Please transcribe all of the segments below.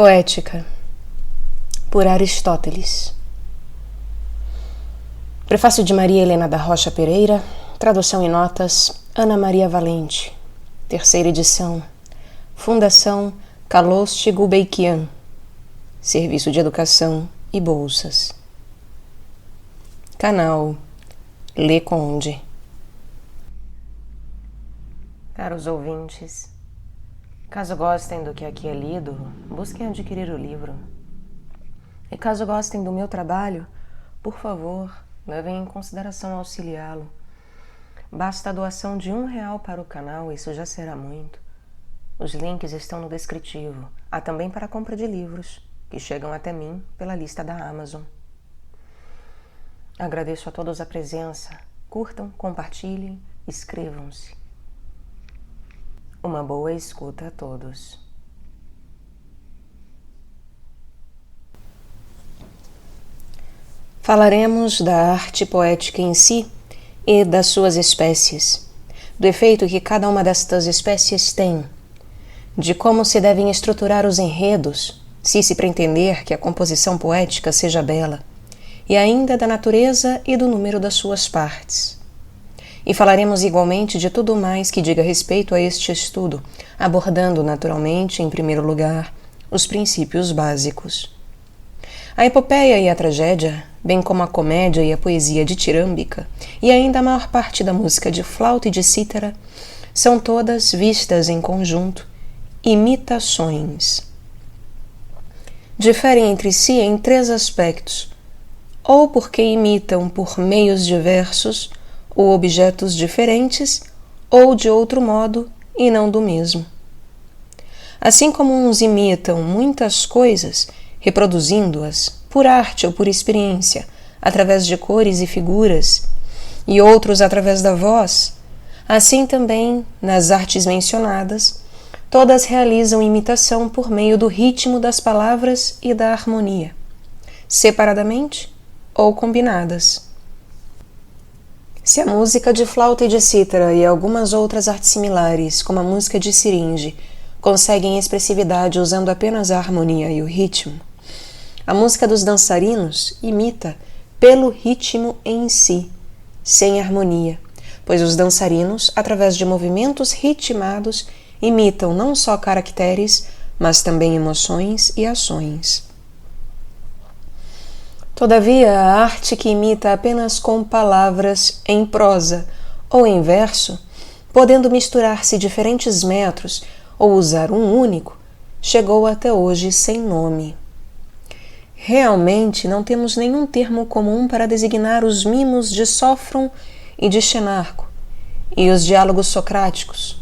Poética, por Aristóteles. Prefácio de Maria Helena da Rocha Pereira, tradução e notas, Ana Maria Valente. Terceira edição, Fundação Calouste Gulbenkian, Serviço de Educação e Bolsas. Canal Le Conde. Caros ouvintes, caso gostem do que aqui é lido, busquem adquirir o livro. E caso gostem do meu trabalho, por favor, levem em consideração auxiliá-lo. Basta a doação de R$1 para o canal, isso já será muito. Os links estão no descritivo. Há também para a compra de livros, que chegam até mim pela lista da Amazon. Agradeço a todos a presença. Curtam, compartilhem, inscrevam-se. Uma boa escuta a todos. Falaremos da arte poética em si e das suas espécies, do efeito que cada uma destas espécies tem, de como se devem estruturar os enredos, se pretender que a composição poética seja bela, e ainda da natureza e do número das suas partes. E falaremos igualmente de tudo mais que diga respeito a este estudo, abordando naturalmente, em primeiro lugar, os princípios básicos. A epopeia e a tragédia, bem como a comédia e a poesia ditirâmbica, e ainda a maior parte da música de flauta e de cítara, são todas vistas em conjunto, imitações. Diferem entre si em três aspectos, ou porque imitam por meios diversos, ou objetos diferentes, ou de outro modo e não do mesmo. Assim como uns imitam muitas coisas, reproduzindo-as por arte ou por experiência, através de cores e figuras, e outros através da voz, assim também, nas artes mencionadas, todas realizam imitação por meio do ritmo das palavras e da harmonia, separadamente ou combinadas. Se a música de flauta e de cítara e algumas outras artes similares, como a música de siringe, conseguem expressividade usando apenas a harmonia e o ritmo, a música dos dançarinos imita pelo ritmo em si, sem harmonia, pois os dançarinos, através de movimentos ritmados, imitam não só caracteres, mas também emoções e ações. Todavia, a arte que imita apenas com palavras em prosa ou em verso, podendo misturar-se diferentes metros ou usar um único, chegou até hoje sem nome. Realmente não temos nenhum termo comum para designar os mimos de Sófron e de Xenarco, e os diálogos socráticos,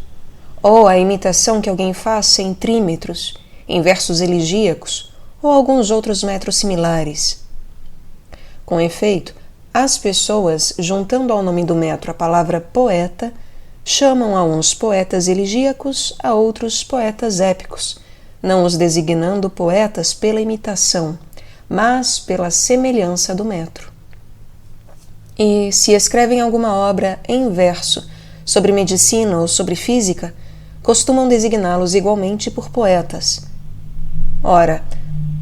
ou a imitação que alguém faz em trímetros, em versos elegíacos ou alguns outros metros similares. Com efeito, as pessoas, juntando ao nome do metro a palavra poeta, chamam a uns poetas elegíacos, a outros poetas épicos, não os designando poetas pela imitação, mas pela semelhança do metro. E, se escrevem alguma obra em verso sobre medicina ou sobre física, costumam designá-los igualmente por poetas. Ora,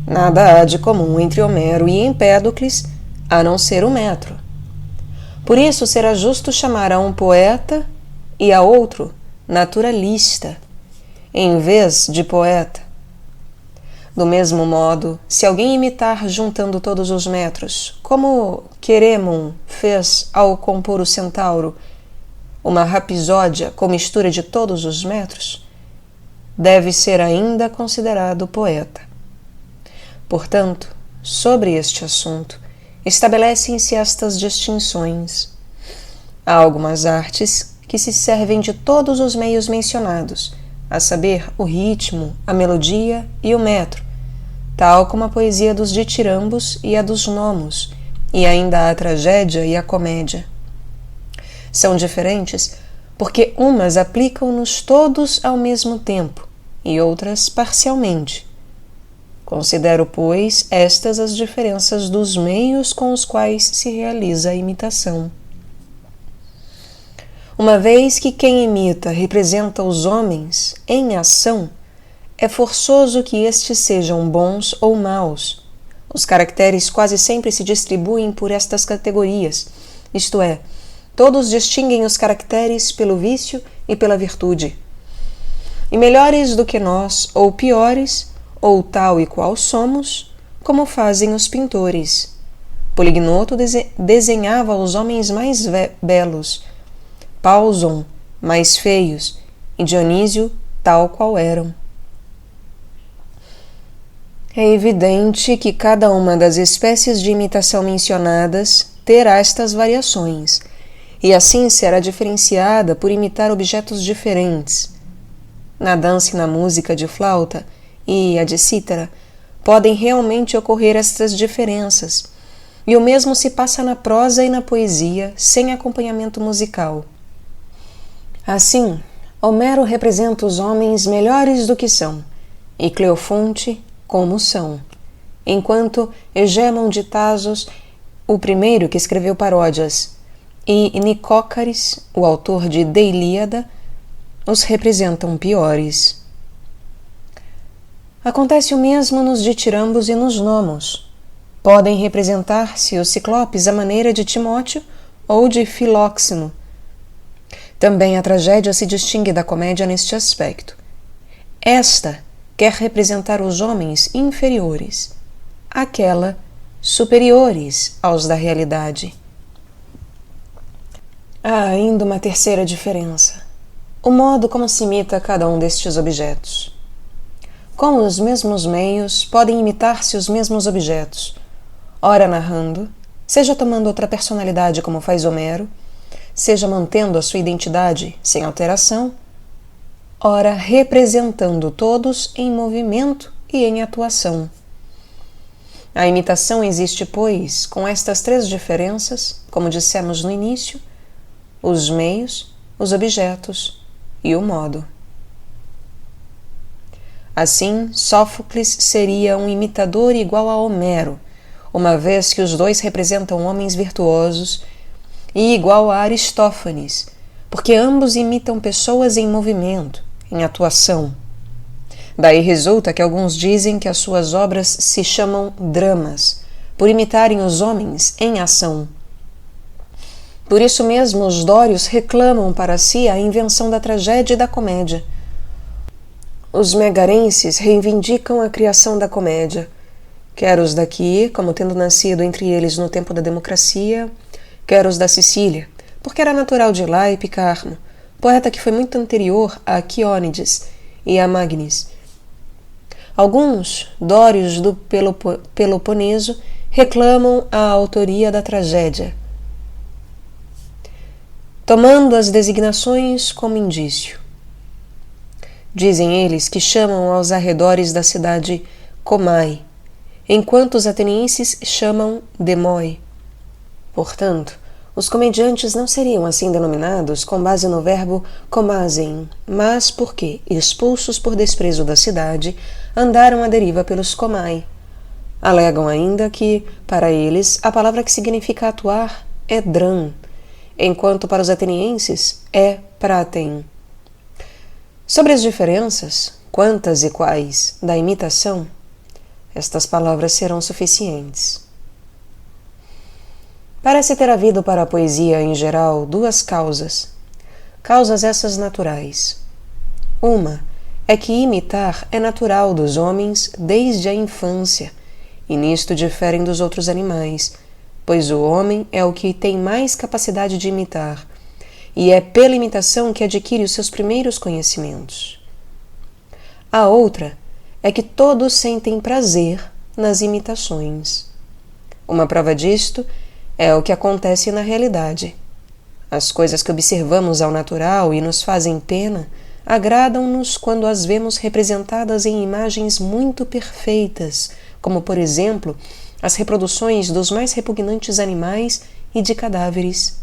nada há de comum entre Homero e Empédocles, a não ser o metro. Por isso será justo chamar a um poeta e a outro naturalista, em vez de poeta. Do mesmo modo, se alguém imitar juntando todos os metros, como Queremon fez ao compor o Centauro, uma rapsódia com mistura de todos os metros, deve ser ainda considerado poeta. Portanto, sobre este assunto, estabelecem-se estas distinções. Há algumas artes que se servem de todos os meios mencionados, a saber, o ritmo, a melodia e o metro, tal como a poesia dos ditirambos e a dos nomos, e ainda a tragédia e a comédia. São diferentes porque umas aplicam-nos todos ao mesmo tempo e outras parcialmente. Considero, pois, estas as diferenças dos meios com os quais se realiza a imitação. Uma vez que quem imita representa os homens em ação, é forçoso que estes sejam bons ou maus. Os caracteres quase sempre se distribuem por estas categorias, isto é, todos distinguem os caracteres pelo vício e pela virtude. E melhores do que nós, ou piores, ou tal e qual somos, como fazem os pintores. Polignoto desenhava os homens mais belos, Pauson mais feios, e Dionísio tal qual eram. É evidente que cada uma das espécies de imitação mencionadas terá estas variações, e assim será diferenciada por imitar objetos diferentes. Na dança e na música de flauta e a de cítara podem realmente ocorrer estas diferenças, e o mesmo se passa na prosa e na poesia sem acompanhamento musical. Assim, Homero representa os homens melhores do que são, e Cleofonte como são, enquanto Egémon de Tasos, o primeiro que escreveu paródias, e Nicócaris, o autor de De Ilíada, os representam piores. Acontece o mesmo nos ditirambos e nos nomos. Podem representar-se os ciclopes à maneira de Timóteo ou de Filóxeno. Também a tragédia se distingue da comédia neste aspecto. Esta quer representar os homens inferiores, aquela superiores aos da realidade. Há ainda uma terceira diferença: o modo como se imita cada um destes objetos. Com os mesmos meios, podem imitar-se os mesmos objetos, ora narrando, seja tomando outra personalidade como faz Homero, seja mantendo a sua identidade sem alteração, ora representando todos em movimento e em atuação. A imitação existe, pois, com estas três diferenças, como dissemos no início: os meios, os objetos e o modo. Assim, Sófocles seria um imitador igual a Homero, uma vez que os dois representam homens virtuosos, e igual a Aristófanes, porque ambos imitam pessoas em movimento, em atuação. Daí resulta que alguns dizem que as suas obras se chamam dramas, por imitarem os homens em ação. Por isso mesmo os dórios reclamam para si a invenção da tragédia e da comédia. Os megarenses reivindicam a criação da comédia, quer os daqui, como tendo nascido entre eles no tempo da democracia, quer os da Sicília, porque era natural de lá Epicarmo, poeta que foi muito anterior a Quiônides e a Magnes. Alguns dórios do Peloponeso reclamam a autoria da tragédia, tomando as designações como indício. Dizem eles que chamam aos arredores da cidade Comai, enquanto os atenienses chamam Demoi. Portanto, os comediantes não seriam assim denominados com base no verbo comazein, mas porque, expulsos por desprezo da cidade, andaram à deriva pelos Comai. Alegam ainda que, para eles, a palavra que significa atuar é dran, enquanto para os atenienses é praten. Sobre as diferenças, quantas e quais, da imitação, estas palavras serão suficientes. Parece ter havido para a poesia em geral duas causas essas naturais. Uma é que imitar é natural dos homens desde a infância, e nisto diferem dos outros animais, pois o homem é o que tem mais capacidade de imitar, e é pela imitação que adquire os seus primeiros conhecimentos. A outra é que todos sentem prazer nas imitações. Uma prova disto é o que acontece na realidade. As coisas que observamos ao natural e nos fazem pena agradam-nos quando as vemos representadas em imagens muito perfeitas, como, por exemplo, as reproduções dos mais repugnantes animais e de cadáveres.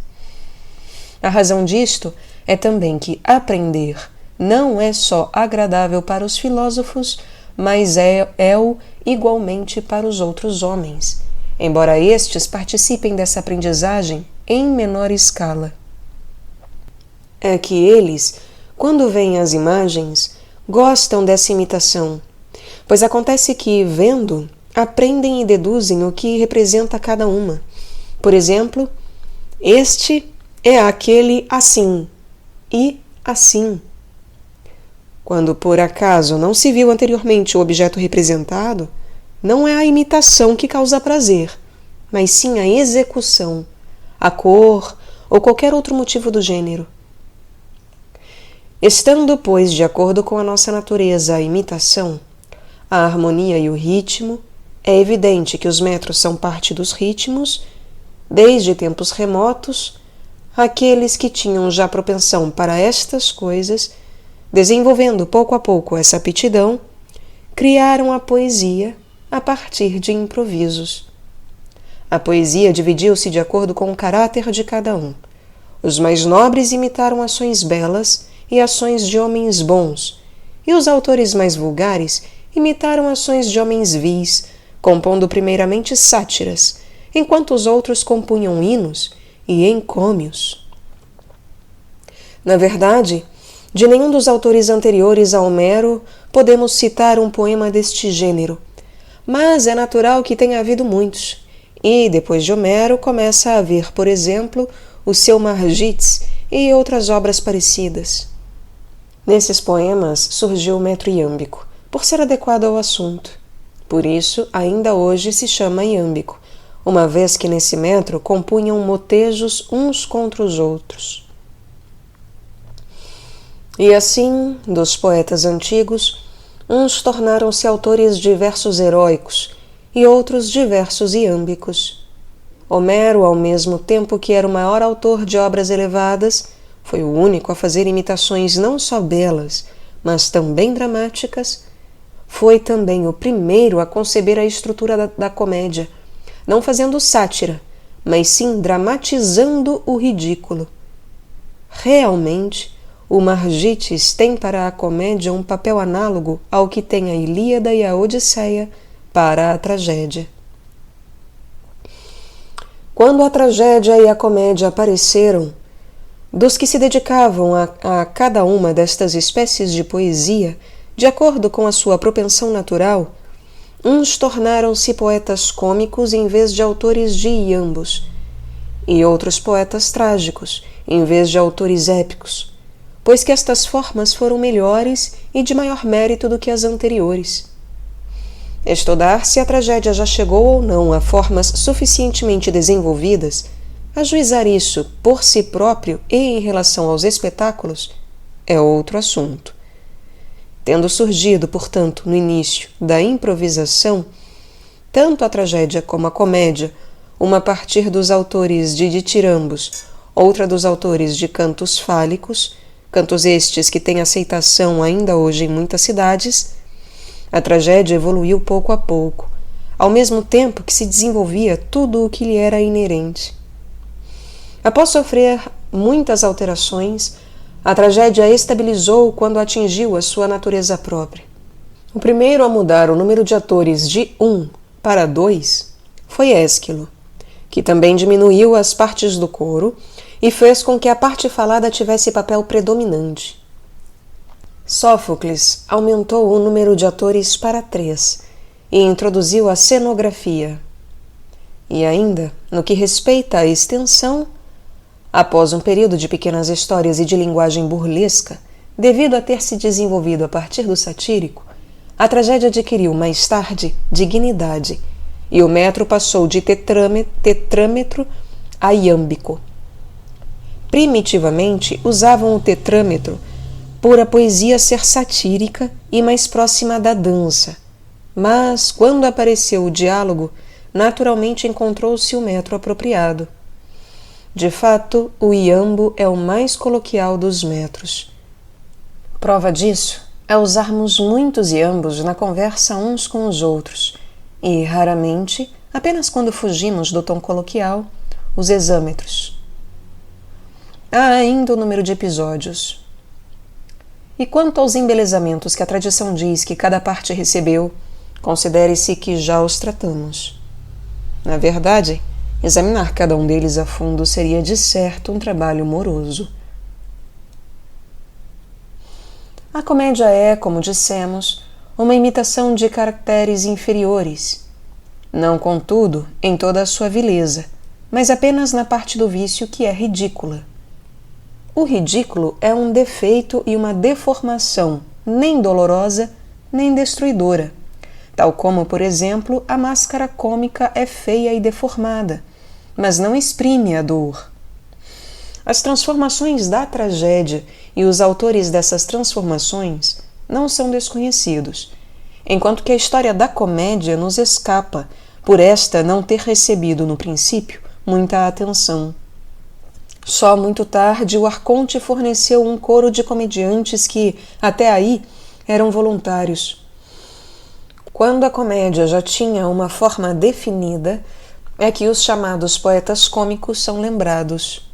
A razão disto é também que aprender não é só agradável para os filósofos, mas é-o igualmente para os outros homens, embora estes participem dessa aprendizagem em menor escala. É que eles, quando veem as imagens, gostam dessa imitação, pois acontece que, vendo, aprendem e deduzem o que representa cada uma. Por exemplo, este é aquele assim e assim. Quando por acaso não se viu anteriormente o objeto representado, não é a imitação que causa prazer, mas sim a execução, a cor ou qualquer outro motivo do gênero. Estando, pois, de acordo com a nossa natureza a imitação, a harmonia e o ritmo, é evidente que os metros são parte dos ritmos, desde tempos remotos, aqueles que tinham já propensão para estas coisas, desenvolvendo pouco a pouco essa aptidão, criaram a poesia a partir de improvisos. A poesia dividiu-se de acordo com o caráter de cada um. Os mais nobres imitaram ações belas e ações de homens bons, e os autores mais vulgares imitaram ações de homens vis, compondo primeiramente sátiras, enquanto os outros compunham hinos e encômios. Na verdade, de nenhum dos autores anteriores a Homero podemos citar um poema deste gênero, mas é natural que tenha havido muitos, e depois de Homero começa a haver, por exemplo, o seu Margites e outras obras parecidas. Nesses poemas surgiu o metro iâmbico, por ser adequado ao assunto. Por isso, ainda hoje se chama iâmbico, uma vez que nesse metro compunham motejos uns contra os outros. E assim, dos poetas antigos, uns tornaram-se autores de versos heróicos e outros de versos iâmbicos. Homero, ao mesmo tempo que era o maior autor de obras elevadas, foi o único a fazer imitações não só belas, mas também dramáticas. Foi também o primeiro a conceber a estrutura da comédia, não fazendo sátira, mas sim dramatizando o ridículo. Realmente, o Margites tem para a comédia um papel análogo ao que tem a Ilíada e a Odisseia para a tragédia. Quando a tragédia e a comédia apareceram, dos que se dedicavam a cada uma destas espécies de poesia, de acordo com a sua propensão natural, uns tornaram-se poetas cômicos em vez de autores de iambos, e outros poetas trágicos em vez de autores épicos, pois que estas formas foram melhores e de maior mérito do que as anteriores. Estudar se a tragédia já chegou ou não a formas suficientemente desenvolvidas, ajuizar isso por si próprio e em relação aos espetáculos, é outro assunto. Tendo surgido, portanto, no início da improvisação, tanto a tragédia como a comédia, uma a partir dos autores de ditirambos, outra dos autores de cantos fálicos, cantos estes que têm aceitação ainda hoje em muitas cidades, a tragédia evoluiu pouco a pouco, ao mesmo tempo que se desenvolvia tudo o que lhe era inerente. Após sofrer muitas alterações, a tragédia estabilizou quando atingiu a sua natureza própria. O primeiro a mudar o número de atores de 1 para 2 foi Ésquilo, que também diminuiu as partes do coro e fez com que a parte falada tivesse papel predominante. Sófocles aumentou o número de atores para 3 e introduziu a cenografia. E ainda, no que respeita à extensão, após um período de pequenas histórias e de linguagem burlesca, devido a ter se desenvolvido a partir do satírico, a tragédia adquiriu mais tarde dignidade e o metro passou de tetrâmetro a iâmbico. Primitivamente usavam o tetrâmetro por a poesia ser satírica e mais próxima da dança, mas quando apareceu o diálogo, naturalmente encontrou-se o metro apropriado. De fato, o iambo é o mais coloquial dos metros. Prova disso é usarmos muitos iambos na conversa uns com os outros e, raramente, apenas quando fugimos do tom coloquial, os hexâmetros. Há ainda o número de episódios. E quanto aos embelezamentos que a tradição diz que cada parte recebeu, considere-se que já os tratamos. Na verdade, examinar cada um deles a fundo seria de certo um trabalho moroso. A comédia é, como dissemos, uma imitação de caracteres inferiores. Não, contudo, em toda a sua vileza, mas apenas na parte do vício que é ridícula. O ridículo é um defeito e uma deformação, nem dolorosa, nem destruidora, tal como, por exemplo, a máscara cômica é feia e deformada, mas não exprime a dor. As transformações da tragédia e os autores dessas transformações não são desconhecidos, enquanto que a história da comédia nos escapa, por esta não ter recebido, no princípio, muita atenção. Só muito tarde o Arconte forneceu um coro de comediantes que, até aí, eram voluntários. Quando a comédia já tinha uma forma definida, é que os chamados poetas cômicos são lembrados.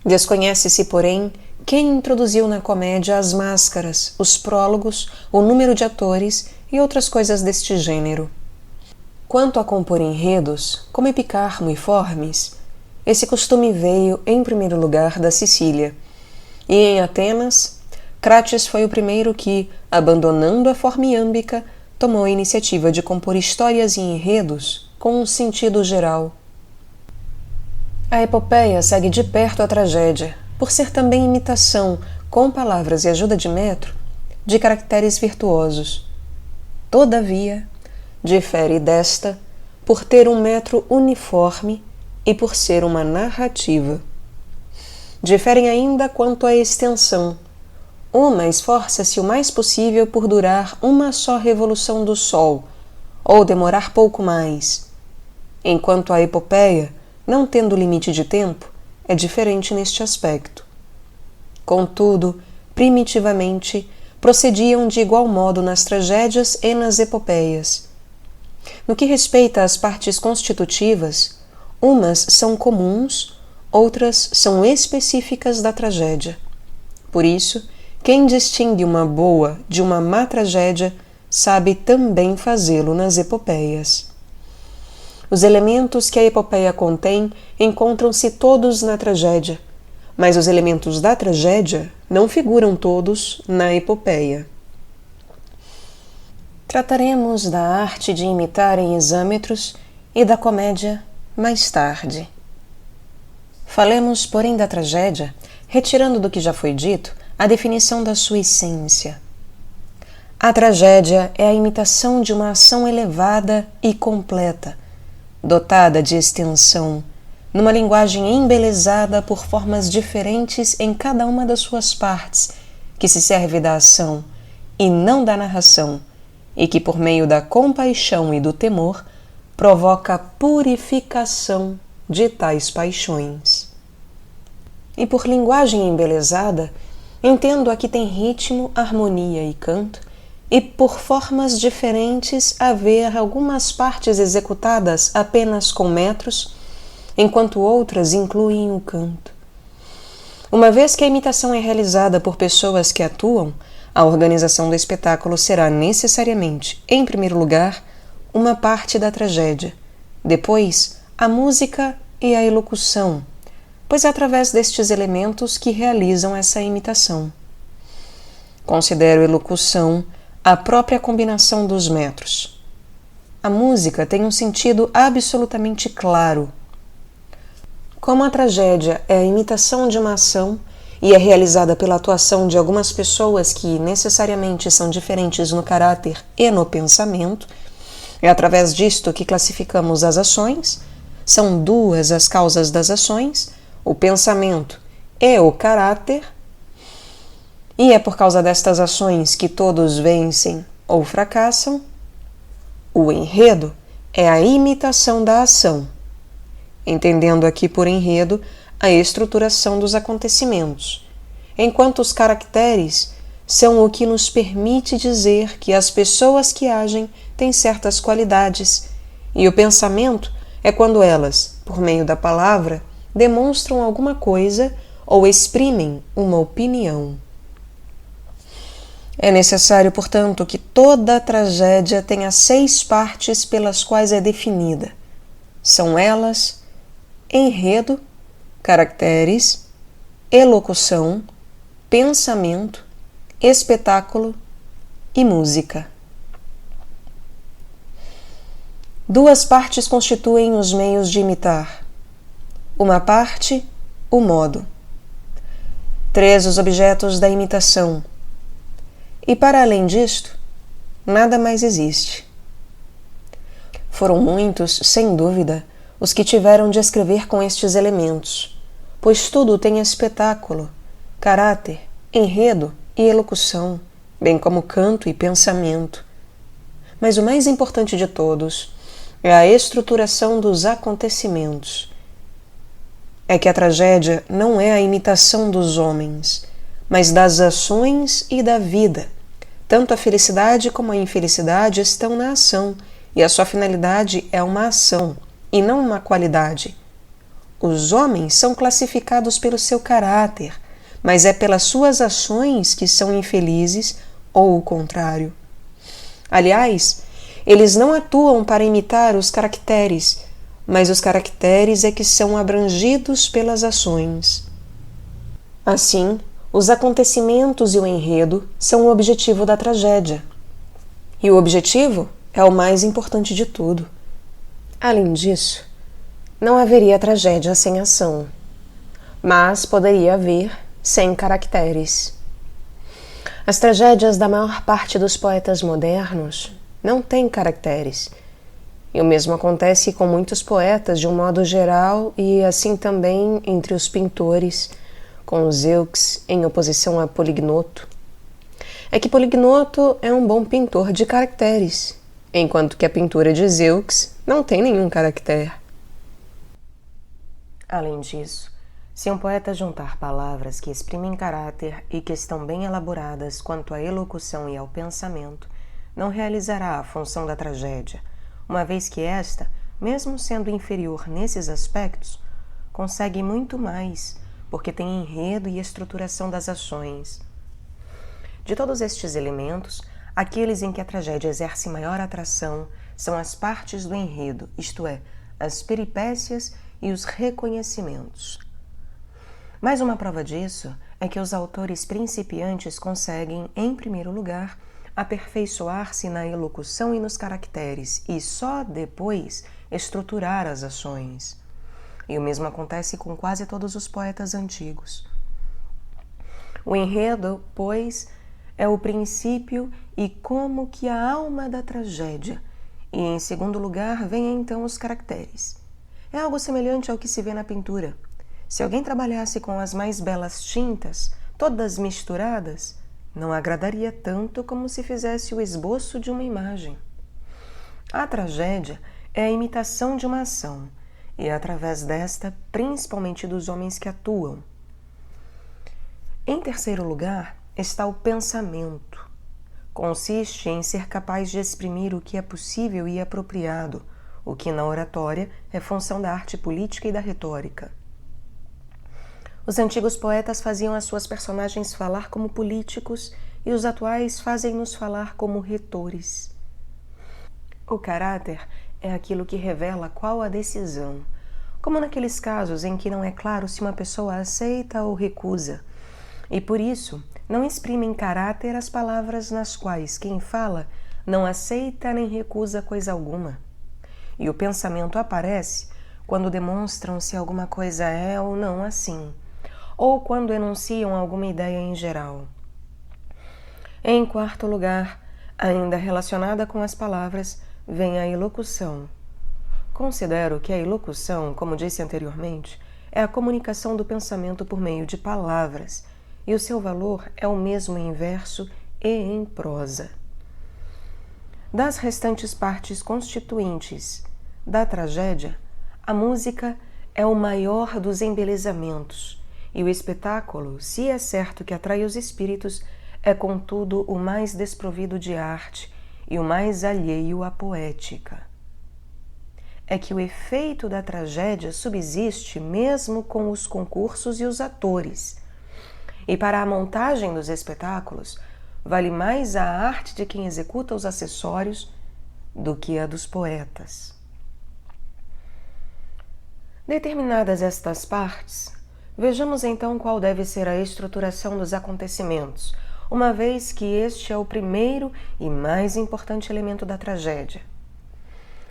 Desconhece-se, porém, quem introduziu na comédia as máscaras, os prólogos, o número de atores e outras coisas deste gênero. Quanto a compor enredos, como Epicarmo e Formes, esse costume veio, em primeiro lugar, da Sicília. E em Atenas, Crates foi o primeiro que, abandonando a forma iâmbica, tomou a iniciativa de compor histórias e enredos com um sentido geral. A epopeia segue de perto a tragédia, por ser também imitação, com palavras e ajuda de metro, de caracteres virtuosos. Todavia, difere desta por ter um metro uniforme e por ser uma narrativa. Diferem ainda quanto à extensão. Uma esforça-se o mais possível por durar uma só revolução do Sol, ou demorar pouco mais, enquanto a epopeia, não tendo limite de tempo, é diferente neste aspecto. Contudo, primitivamente, procediam de igual modo nas tragédias e nas epopeias. No que respeita às partes constitutivas, umas são comuns, outras são específicas da tragédia. Por isso, quem distingue uma boa de uma má tragédia sabe também fazê-lo nas epopeias. Os elementos que a epopeia contém encontram-se todos na tragédia, mas os elementos da tragédia não figuram todos na epopeia. Trataremos da arte de imitar em exâmetros e da comédia mais tarde. Falemos, porém, da tragédia, retirando do que já foi dito a definição da sua essência. A tragédia é a imitação de uma ação elevada e completa, dotada de extensão, numa linguagem embelezada por formas diferentes em cada uma das suas partes, que se serve da ação e não da narração, e que, por meio da compaixão e do temor, provoca a purificação de tais paixões. E por linguagem embelezada, entendo a que tem ritmo, harmonia e canto, e por formas diferentes haver algumas partes executadas apenas com metros, enquanto outras incluem o canto. Uma vez que a imitação é realizada por pessoas que atuam, a organização do espetáculo será necessariamente, em primeiro lugar, uma parte da tragédia, depois a música e a elocução, pois é através destes elementos que realizam essa imitação. Considero elocução a própria combinação dos metros. A música tem um sentido absolutamente claro. Como a tragédia é a imitação de uma ação e é realizada pela atuação de algumas pessoas que necessariamente são diferentes no caráter e no pensamento, é através disto que classificamos as ações. São duas as causas das ações, o pensamento e o caráter, e é por causa destas ações que todos vencem ou fracassam. O enredo é a imitação da ação, entendendo aqui por enredo a estruturação dos acontecimentos, enquanto os caracteres são o que nos permite dizer que as pessoas que agem têm certas qualidades, e o pensamento é quando elas, por meio da palavra, demonstram alguma coisa ou exprimem uma opinião. É necessário, portanto, que toda a tragédia tenha 6 partes pelas quais é definida. São elas: enredo, caracteres, elocução, pensamento espetáculo e música. Duas partes constituem os meios de imitar. Uma parte, o modo. Três, os objetos da imitação. E para além disto, nada mais existe. Foram muitos, sem dúvida, os que tiveram de escrever com estes elementos, pois tudo tem espetáculo, caráter, enredo e elocução, bem como canto e pensamento. Mas o mais importante de todos é a estruturação dos acontecimentos. É que a tragédia não é a imitação dos homens, mas das ações e da vida. Tanto a felicidade como a infelicidade estão na ação, e a sua finalidade é uma ação, e não uma qualidade. Os homens são classificados pelo seu caráter, mas é pelas suas ações que são infelizes ou o contrário. Aliás, eles não atuam para imitar os caracteres, mas os caracteres é que são abrangidos pelas ações. Assim, os acontecimentos e o enredo são o objetivo da tragédia. E o objetivo é o mais importante de tudo. Além disso, não haveria tragédia sem ação, mas poderia haver sem caracteres. As tragédias da maior parte dos poetas modernos não têm caracteres. E o mesmo acontece com muitos poetas de um modo geral e assim também entre os pintores, com Zeux em oposição a Polignoto. É que Polignoto é um bom pintor de caracteres, enquanto que a pintura de Zeux não tem nenhum caractere. Além disso, se um poeta juntar palavras que exprimem caráter e que estão bem elaboradas quanto à elocução e ao pensamento, não realizará a função da tragédia, uma vez que esta, mesmo sendo inferior nesses aspectos, consegue muito mais, porque tem enredo e estruturação das ações. De todos estes elementos, aqueles em que a tragédia exerce maior atração são as partes do enredo, isto é, as peripécias e os reconhecimentos. Mais uma prova disso é que os autores principiantes conseguem, em primeiro lugar, aperfeiçoar-se na elocução e nos caracteres e só depois estruturar as ações. E o mesmo acontece com quase todos os poetas antigos. O enredo, pois, é o princípio e como que a alma da tragédia, e em segundo lugar vêm então os caracteres. É algo semelhante ao que se vê na pintura. Se alguém trabalhasse com as mais belas tintas, todas misturadas, não agradaria tanto como se fizesse o esboço de uma imagem. A tragédia é a imitação de uma ação, e é através desta, principalmente dos homens que atuam. Em terceiro lugar, está o pensamento. Consiste em ser capaz de exprimir o que é possível e apropriado, o que na oratória é função da arte política e da retórica. Os antigos poetas faziam as suas personagens falar como políticos e os atuais fazem-nos falar como retores. O caráter é aquilo que revela qual a decisão, como naqueles casos em que não é claro se uma pessoa aceita ou recusa, e por isso não exprimem caráter as palavras nas quais quem fala não aceita nem recusa coisa alguma. E o pensamento aparece quando demonstram se alguma coisa é ou não assim, ou quando enunciam alguma ideia em geral. Em quarto lugar, ainda relacionada com as palavras, vem a elocução. Considero que a elocução, como disse anteriormente, é a comunicação do pensamento por meio de palavras, e o seu valor é o mesmo em verso e em prosa. Das restantes partes constituintes da tragédia, a música é o maior dos embelezamentos, e o espetáculo, se é certo que atrai os espíritos, é contudo o mais desprovido de arte e o mais alheio à poética. É que o efeito da tragédia subsiste mesmo com os concursos e os atores. E para a montagem dos espetáculos, vale mais a arte de quem executa os acessórios do que a dos poetas. Determinadas estas partes, vejamos então qual deve ser a estruturação dos acontecimentos, uma vez que este é o primeiro e mais importante elemento da tragédia.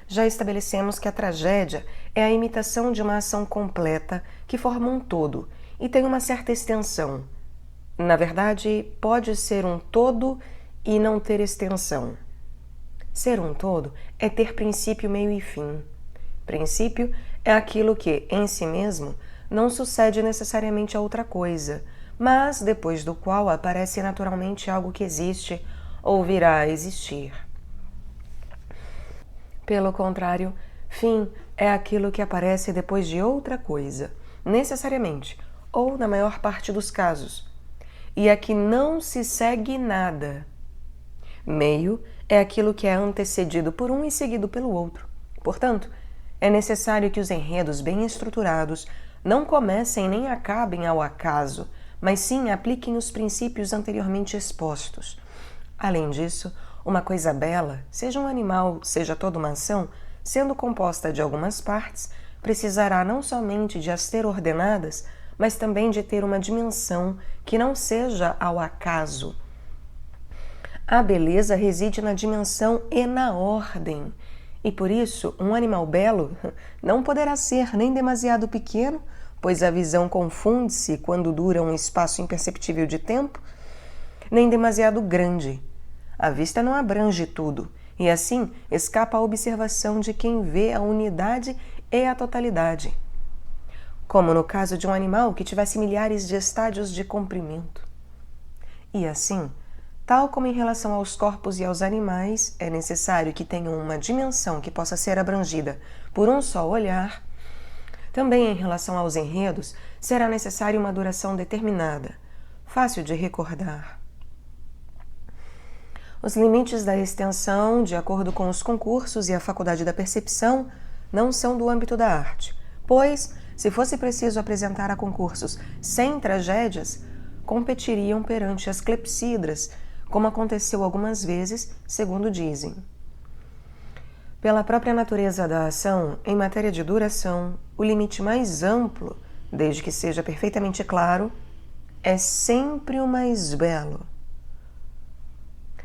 Já estabelecemos que a tragédia é a imitação de uma ação completa que forma um todo e tem uma certa extensão. Na verdade, pode ser um todo e não ter extensão. Ser um todo é ter princípio, meio e fim. Princípio é aquilo que, em si mesmo, não sucede necessariamente a outra coisa, mas depois do qual aparece naturalmente algo que existe ou virá a existir. Pelo contrário, fim é aquilo que aparece depois de outra coisa, necessariamente, ou na maior parte dos casos, e a que não se segue nada. Meio é aquilo que é antecedido por um e seguido pelo outro. Portanto, é necessário que os enredos bem estruturados não comecem nem acabem ao acaso, mas sim apliquem os princípios anteriormente expostos. Além disso, uma coisa bela, seja um animal, seja toda uma ação, sendo composta de algumas partes, precisará não somente de as ter ordenadas, mas também de ter uma dimensão que não seja ao acaso. A beleza reside na dimensão e na ordem, e por isso um animal belo não poderá ser nem demasiado pequeno, pois a visão confunde-se quando dura um espaço imperceptível de tempo, nem demasiado grande. A vista não abrange tudo, e assim escapa à observação de quem vê a unidade e a totalidade. Como no caso de um animal que tivesse milhares de estádios de comprimento. E assim, tal como em relação aos corpos e aos animais, é necessário que tenham uma dimensão que possa ser abrangida por um só olhar, também em relação aos enredos, será necessária uma duração determinada, fácil de recordar. Os limites da extensão, de acordo com os concursos e a faculdade da percepção, não são do âmbito da arte, pois, se fosse preciso apresentar a concursos sem tragédias, competiriam perante as clepsídras, como aconteceu algumas vezes, segundo dizem. Pela própria natureza da ação, em matéria de duração, o limite mais amplo, desde que seja perfeitamente claro, é sempre o mais belo.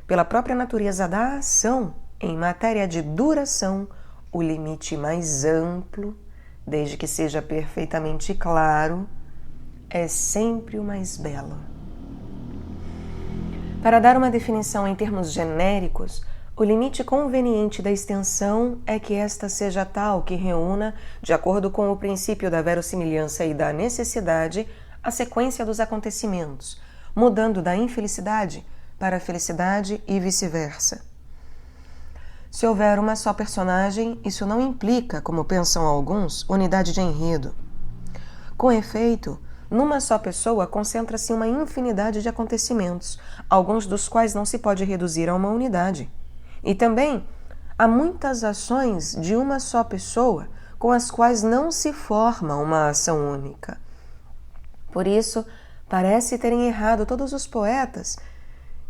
Pela própria natureza da ação, em matéria de duração, o limite mais amplo, desde que seja perfeitamente claro, é sempre o mais belo. Para dar uma definição em termos genéricos, o limite conveniente da extensão é que esta seja tal que reúna, de acordo com o princípio da verossimilhança e da necessidade, a sequência dos acontecimentos, mudando da infelicidade para a felicidade e vice-versa. Se houver uma só personagem, isso não implica, como pensam alguns, unidade de enredo. Com efeito, numa só pessoa concentra-se uma infinidade de acontecimentos, alguns dos quais não se pode reduzir a uma unidade. E também há muitas ações de uma só pessoa com as quais não se forma uma ação única. Por isso, parece terem errado todos os poetas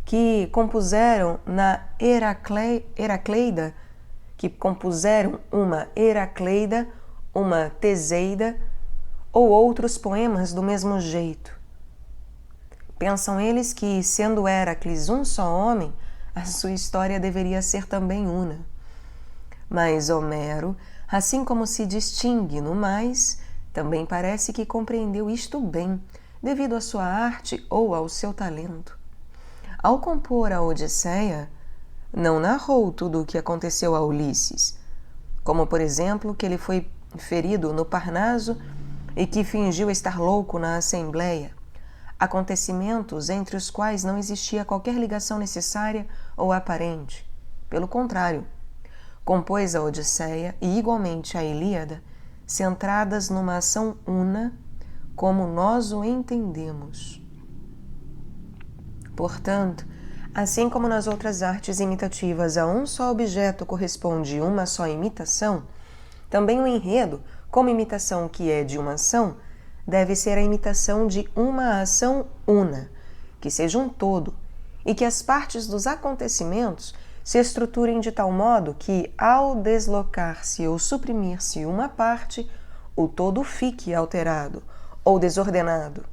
que compuseram na Heracleida, que compuseram uma Heracleida, uma Teseida ou outros poemas do mesmo jeito. Pensam eles que, sendo Heracles um só homem, a sua história deveria ser também una. Mas Homero, assim como se distingue no mais, também parece que compreendeu isto bem, devido à sua arte ou ao seu talento. Ao compor a Odisseia, não narrou tudo o que aconteceu a Ulisses, como, por exemplo, que ele foi ferido no Parnaso e que fingiu estar louco na Assembleia, acontecimentos entre os quais não existia qualquer ligação necessária ou aparente. Pelo contrário, compôs a Odisseia e igualmente a Ilíada, centradas numa ação una, como nós o entendemos. Portanto, assim como nas outras artes imitativas a um só objeto corresponde uma só imitação, também o enredo, como imitação que é de uma ação, deve ser a imitação de uma ação una, que seja um todo, e que as partes dos acontecimentos se estruturem de tal modo que, ao deslocar-se ou suprimir-se uma parte, o todo fique alterado ou desordenado.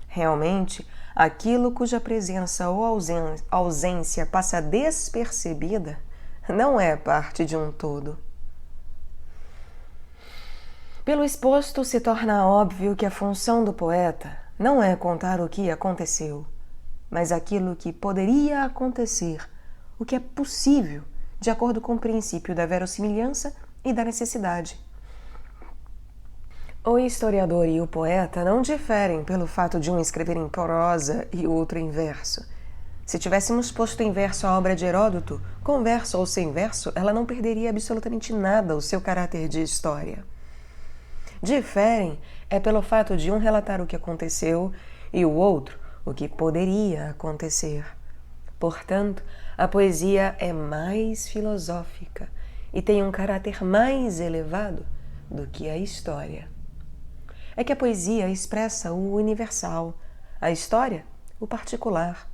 Realmente, aquilo cuja presença ou ausência passa despercebida não é parte de um todo. Pelo exposto, se torna óbvio que a função do poeta não é contar o que aconteceu, mas aquilo que poderia acontecer, o que é possível, de acordo com o princípio da verossimilhança e da necessidade. O historiador e o poeta não diferem pelo fato de um escrever em prosa e o outro em verso. Se tivéssemos posto em verso a obra de Heródoto, com verso ou sem verso, ela não perderia absolutamente nada o seu caráter de história. Diferem é pelo fato de um relatar o que aconteceu e o outro o que poderia acontecer. Portanto, a poesia é mais filosófica e tem um caráter mais elevado do que a história. É que a poesia expressa o universal, a história, o particular.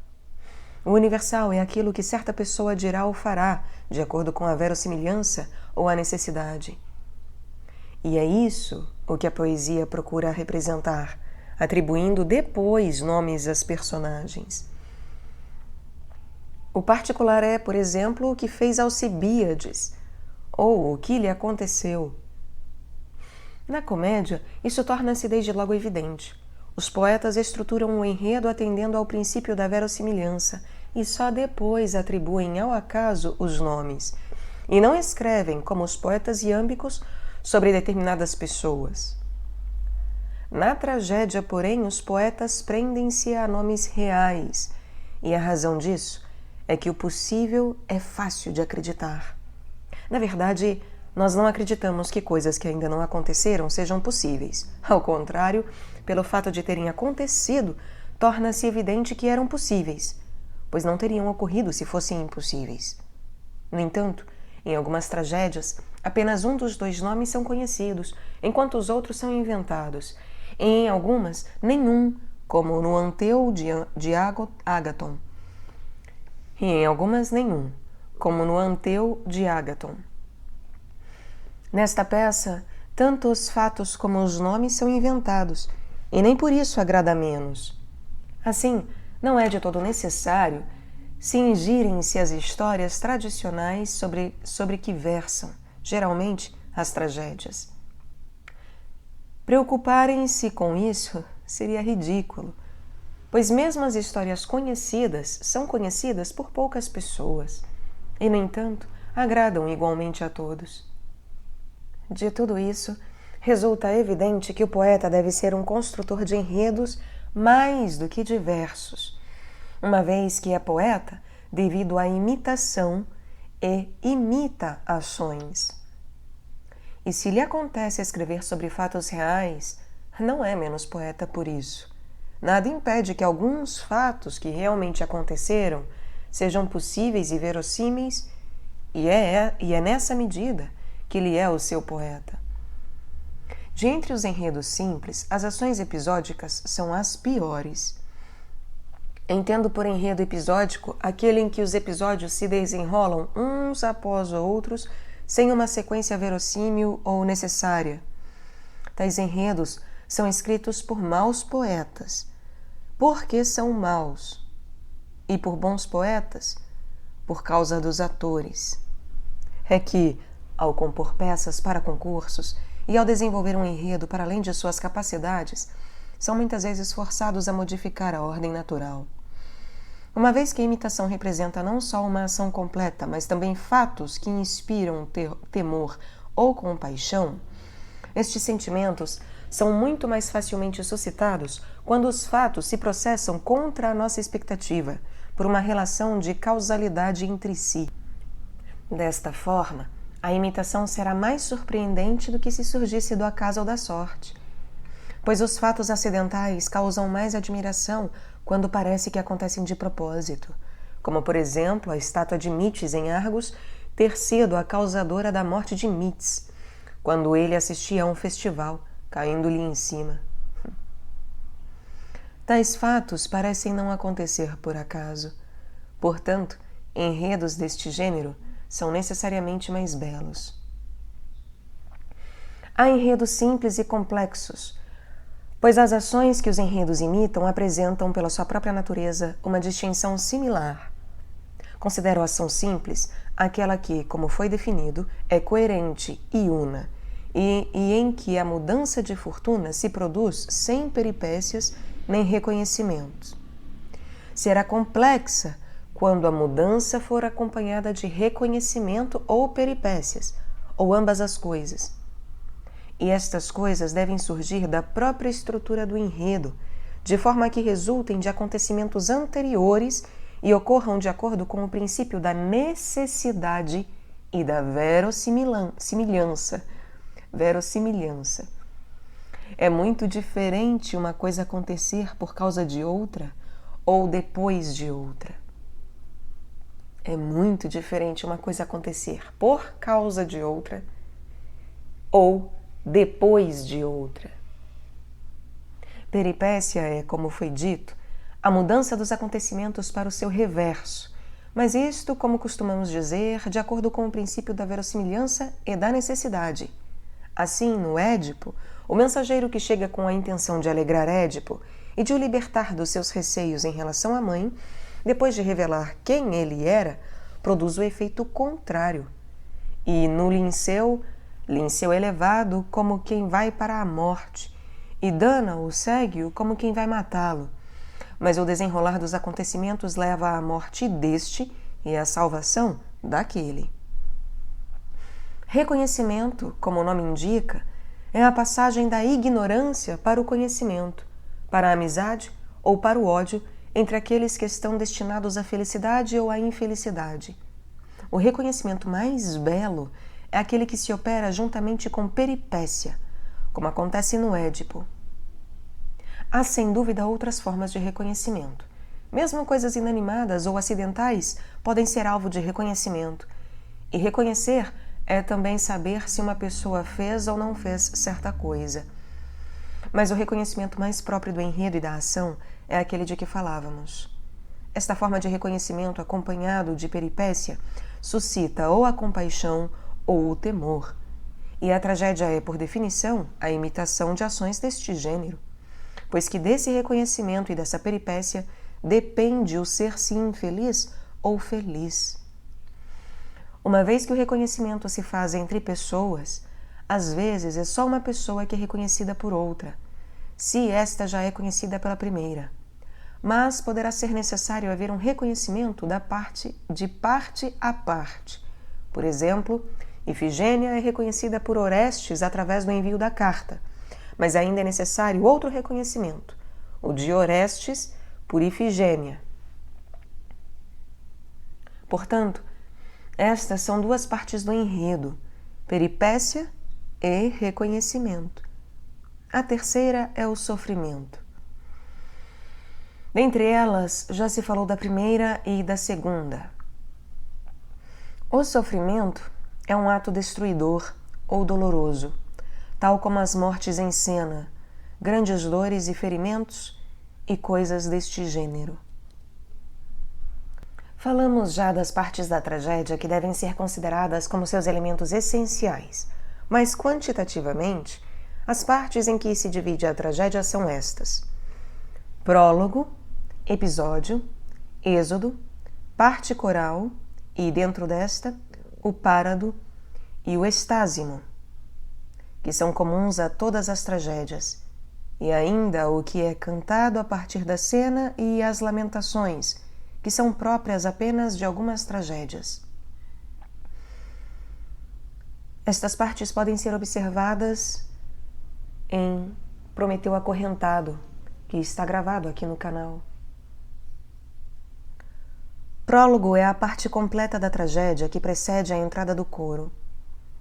O universal é aquilo que certa pessoa dirá ou fará, de acordo com a verossimilhança ou a necessidade. E é isso o que a poesia procura representar, atribuindo depois nomes às personagens. O particular é, por exemplo, o que fez Alcibíades, ou o que lhe aconteceu. Na comédia, isso torna-se desde logo evidente. Os poetas estruturam o enredo atendendo ao princípio da verossimilhança e só depois atribuem ao acaso os nomes, e não escrevem, como os poetas iâmbicos, sobre determinadas pessoas. Na tragédia, porém, os poetas prendem-se a nomes reais, e a razão disso é que o possível é fácil de acreditar. Na verdade, nós não acreditamos que coisas que ainda não aconteceram sejam possíveis. Ao contrário, pelo fato de terem acontecido, torna-se evidente que eram possíveis, pois não teriam ocorrido se fossem impossíveis. No entanto, em algumas tragédias, apenas um dos dois nomes são conhecidos, enquanto os outros são inventados, e em algumas, nenhum, como no Anteu de Ágaton. E em algumas, nenhum, como no Anteu de Ágaton. Nesta peça, tanto os fatos como os nomes são inventados, e nem por isso agrada menos. Assim, não é de todo necessário cingirem-se as histórias tradicionais sobre que versam, geralmente, as tragédias. Preocuparem-se com isso seria ridículo, pois mesmo as histórias conhecidas são conhecidas por poucas pessoas, e, no entanto, agradam igualmente a todos. De tudo isso, resulta evidente que o poeta deve ser um construtor de enredos mais do que de versos, uma vez que é poeta devido à imitação e imita ações. E se lhe acontece escrever sobre fatos reais, não é menos poeta por isso. Nada impede que alguns fatos que realmente aconteceram sejam possíveis e verossímeis, e é nessa medida que ele é o seu poeta. De entre os enredos simples, as ações episódicas são as piores. Entendo por enredo episódico aquele em que os episódios se desenrolam uns após outros sem uma sequência verossímil ou necessária. Tais enredos são escritos por maus poetas, porque são maus, e por bons poetas, por causa dos atores. É que, ao compor peças para concursos e ao desenvolver um enredo para além de suas capacidades, são muitas vezes forçados a modificar a ordem natural. Uma vez que a imitação representa não só uma ação completa, mas também fatos que inspiram temor ou compaixão, estes sentimentos são muito mais facilmente suscitados quando os fatos se processam contra a nossa expectativa, por uma relação de causalidade entre si. Desta forma, a imitação será mais surpreendente do que se surgisse do acaso ou da sorte, pois os fatos acidentais causam mais admiração quando parece que acontecem de propósito, como, por exemplo, a estátua de Mítis em Argos ter sido a causadora da morte de Mítis, quando ele assistia a um festival, caindo-lhe em cima. Tais fatos parecem não acontecer por acaso. Portanto, enredos deste gênero são necessariamente mais belos. Há enredos simples e complexos, pois as ações que os enredos imitam apresentam, pela sua própria natureza, uma distinção similar. Considero a ação simples aquela que, como foi definido, é coerente e una, e em que a mudança de fortuna se produz sem peripécias nem reconhecimentos. Será complexa quando a mudança for acompanhada de reconhecimento ou peripécias, ou ambas as coisas. E estas coisas devem surgir da própria estrutura do enredo, de forma que resultem de acontecimentos anteriores e ocorram de acordo com o princípio da necessidade e da verossimilhança. É muito diferente uma coisa acontecer por causa de outra ou depois de outra. É muito diferente uma coisa acontecer por causa de outra ou depois de outra. Peripécia é, como foi dito, a mudança dos acontecimentos para o seu reverso, mas isto, como costumamos dizer, de acordo com o princípio da verossimilhança e da necessidade. Assim, no Édipo, o mensageiro que chega com a intenção de alegrar Édipo e de o libertar dos seus receios em relação à mãe, depois de revelar quem ele era, produz o efeito contrário. E no Linceu elevado como quem vai para a morte, e Dana-o segue-o como quem vai matá-lo. Mas o desenrolar dos acontecimentos leva à morte deste e à salvação daquele. Reconhecimento, como o nome indica, é a passagem da ignorância para o conhecimento, para a amizade ou para o ódio entre aqueles que estão destinados à felicidade ou à infelicidade. O reconhecimento mais belo é aquele que se opera juntamente com peripécia, como acontece no Édipo. Há sem dúvida outras formas de reconhecimento. Mesmo coisas inanimadas ou acidentais podem ser alvo de reconhecimento. E reconhecer é também saber se uma pessoa fez ou não fez certa coisa. Mas o reconhecimento mais próprio do enredo e da ação é aquele de que falávamos. Esta forma de reconhecimento, acompanhado de peripécia, suscita ou a compaixão ou o temor. E a tragédia é, por definição, a imitação de ações deste gênero, pois que desse reconhecimento e dessa peripécia depende o ser-se infeliz ou feliz. Uma vez que o reconhecimento se faz entre pessoas, às vezes é só uma pessoa que é reconhecida por outra, se esta já é conhecida pela primeira. Mas poderá ser necessário haver um reconhecimento de parte a parte. Por exemplo, Ifigênia é reconhecida por Orestes através do envio da carta, mas ainda é necessário outro reconhecimento, o de Orestes por Ifigênia. Portanto, estas são duas partes do enredo, peripécia e reconhecimento. A terceira é o sofrimento. Dentre elas, já se falou da primeira e da segunda. O sofrimento é um ato destruidor ou doloroso, tal como as mortes em cena, grandes dores e ferimentos e coisas deste gênero. Falamos já das partes da tragédia que devem ser consideradas como seus elementos essenciais, mas quantitativamente, as partes em que se divide a tragédia são estas: prólogo, episódio, êxodo, parte coral e, dentro desta, o párado e o estásimo, que são comuns a todas as tragédias, e ainda o que é cantado a partir da cena e as lamentações, que são próprias apenas de algumas tragédias. Estas partes podem ser observadas em Prometeu Acorrentado, que está gravado aqui no canal. Prólogo é a parte completa da tragédia que precede a entrada do coro.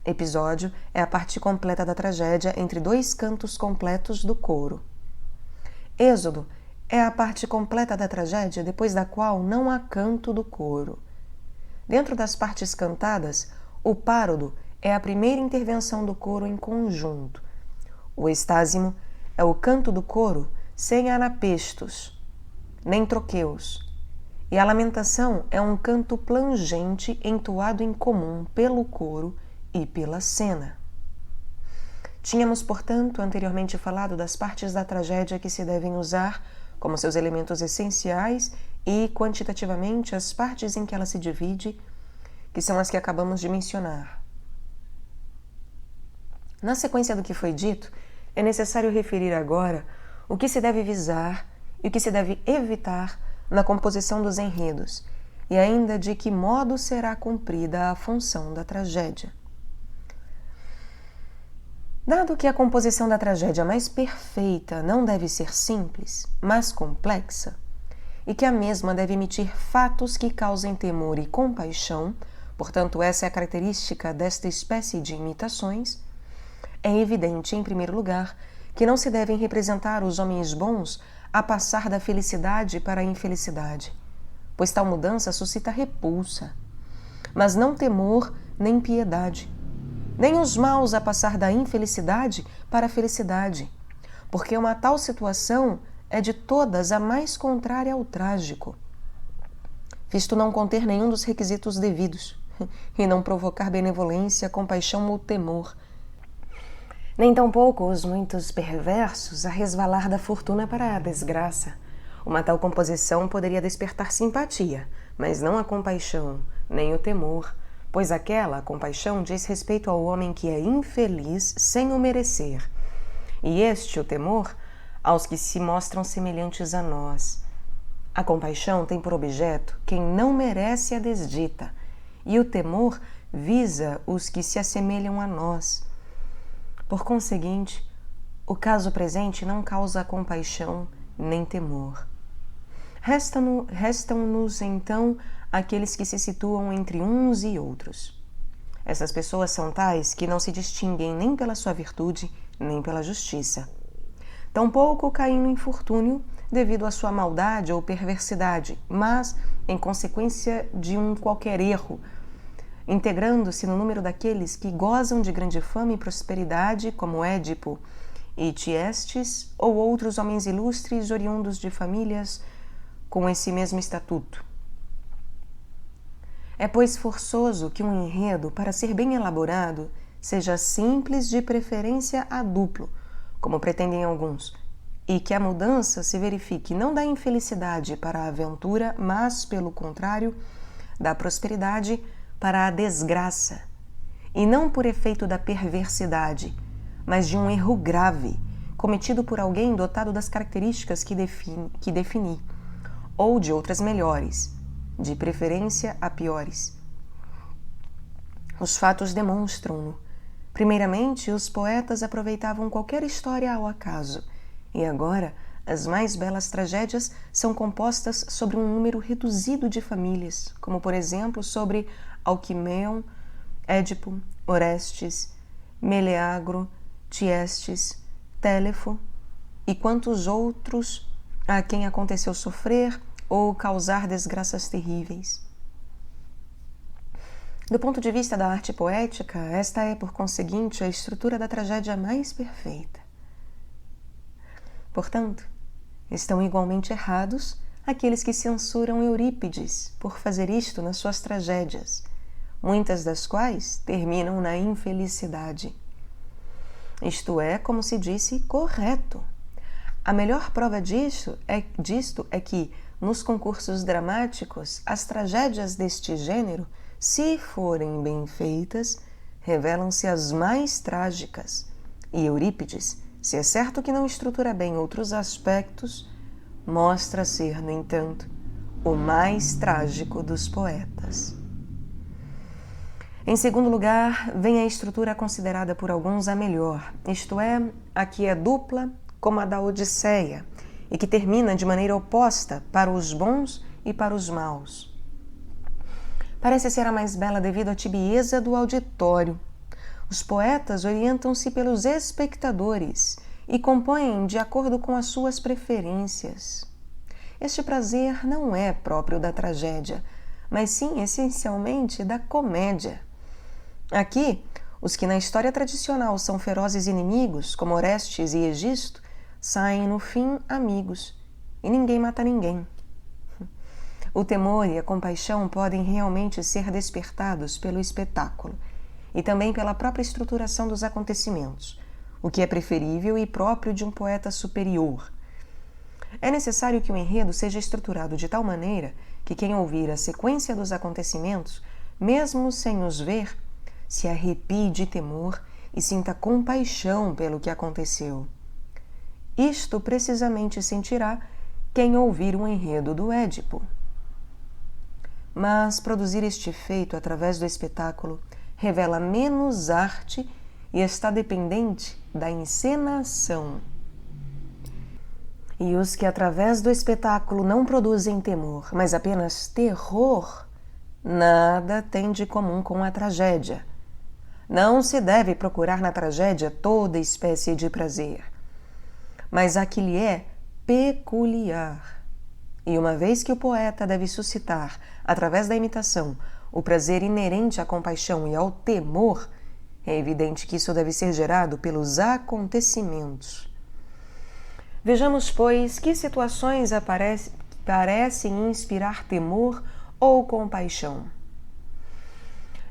Episódio é a parte completa da tragédia entre dois cantos completos do coro. Êxodo é a parte completa da tragédia depois da qual não há canto do coro. Dentro das partes cantadas, o párado é a primeira intervenção do coro em conjunto. O estásimo é o canto do coro sem anapestos, nem troqueus. E a lamentação é um canto plangente entoado em comum pelo coro e pela cena. Tínhamos, portanto, anteriormente falado das partes da tragédia que se devem usar como seus elementos essenciais e, quantitativamente, as partes em que ela se divide, que são as que acabamos de mencionar. Na sequência do que foi dito, é necessário referir agora o que se deve visar e o que se deve evitar na composição dos enredos, e ainda de que modo será cumprida a função da tragédia. Dado que a composição da tragédia mais perfeita não deve ser simples, mas complexa, e que a mesma deve emitir fatos que causem temor e compaixão, portanto, essa é a característica desta espécie de imitações, é evidente, em primeiro lugar, que não se devem representar os homens bons a passar da felicidade para a infelicidade, pois tal mudança suscita repulsa, mas não temor nem piedade, nem os maus a passar da infelicidade para a felicidade, porque uma tal situação é de todas a mais contrária ao trágico, visto não conter nenhum dos requisitos devidos, e não provocar benevolência, compaixão ou temor, nem tampouco os muitos perversos a resvalar da fortuna para a desgraça. Uma tal composição poderia despertar simpatia, mas não a compaixão, nem o temor, pois aquela compaixão diz respeito ao homem que é infeliz sem o merecer, e este, o temor, aos que se mostram semelhantes a nós. A compaixão tem por objeto quem não merece a desdita, e o temor visa os que se assemelham a nós. Por conseguinte, o caso presente não causa compaixão nem temor. Restam-nos, então, aqueles que se situam entre uns e outros. Essas pessoas são tais que não se distinguem nem pela sua virtude, nem pela justiça. Tampouco caem no infortúnio devido à sua maldade ou perversidade, mas em consequência de um qualquer erro, integrando-se no número daqueles que gozam de grande fama e prosperidade, como Édipo e Tiestes, ou outros homens ilustres oriundos de famílias com esse mesmo estatuto. É, pois, forçoso que um enredo, para ser bem elaborado, seja simples, de preferência a duplo, como pretendem alguns, e que a mudança se verifique não da infelicidade para a aventura, mas, pelo contrário, da prosperidade para a desgraça, e não por efeito da perversidade, mas de um erro grave, cometido por alguém dotado das características que defini, ou de outras melhores, de preferência a piores. Os fatos demonstram-no. Primeiramente, os poetas aproveitavam qualquer história ao acaso, e agora as mais belas tragédias são compostas sobre um número reduzido de famílias, como, por exemplo, sobre Alquimeon, Édipo, Orestes, Meleagro, Tiestes, Téléfo e quantos outros a quem aconteceu sofrer ou causar desgraças terríveis. Do ponto de vista da arte poética, esta é, por conseguinte, a estrutura da tragédia mais perfeita. Portanto, estão igualmente errados aqueles que censuram Eurípides por fazer isto nas suas tragédias, muitas das quais terminam na infelicidade. Isto é, como se disse, correto. A melhor prova disto é que, nos concursos dramáticos, as tragédias deste gênero, se forem bem feitas, revelam-se as mais trágicas, e Eurípides, se é certo que não estrutura bem outros aspectos, mostra ser, no entanto, o mais trágico dos poetas. Em segundo lugar, vem a estrutura considerada por alguns a melhor, isto é, a que é dupla como a da Odisseia, e que termina de maneira oposta para os bons e para os maus. Parece ser a mais bela devido à tibieza do auditório. Os poetas orientam-se pelos espectadores e compõem de acordo com as suas preferências. Este prazer não é próprio da tragédia, mas sim, essencialmente, da comédia. Aqui, os que na história tradicional são ferozes inimigos, como Orestes e Egisto, saem no fim amigos, e ninguém mata ninguém. O temor e a compaixão podem realmente ser despertados pelo espetáculo e também pela própria estruturação dos acontecimentos, o que é preferível e próprio de um poeta superior. É necessário que o enredo seja estruturado de tal maneira que quem ouvir a sequência dos acontecimentos, mesmo sem os ver, se arrepie de temor e sinta compaixão pelo que aconteceu. Isto precisamente sentirá quem ouvir o enredo do Édipo. Mas produzir este efeito através do espetáculo revela menos arte e está dependente da encenação. E os que através do espetáculo não produzem temor, mas apenas terror, nada têm de comum com a tragédia. Não se deve procurar na tragédia toda espécie de prazer, mas a que lhe é peculiar. E uma vez que o poeta deve suscitar, através da imitação, o prazer inerente à compaixão e ao temor, é evidente que isso deve ser gerado pelos acontecimentos. Vejamos, pois, que situações parecem inspirar temor ou compaixão.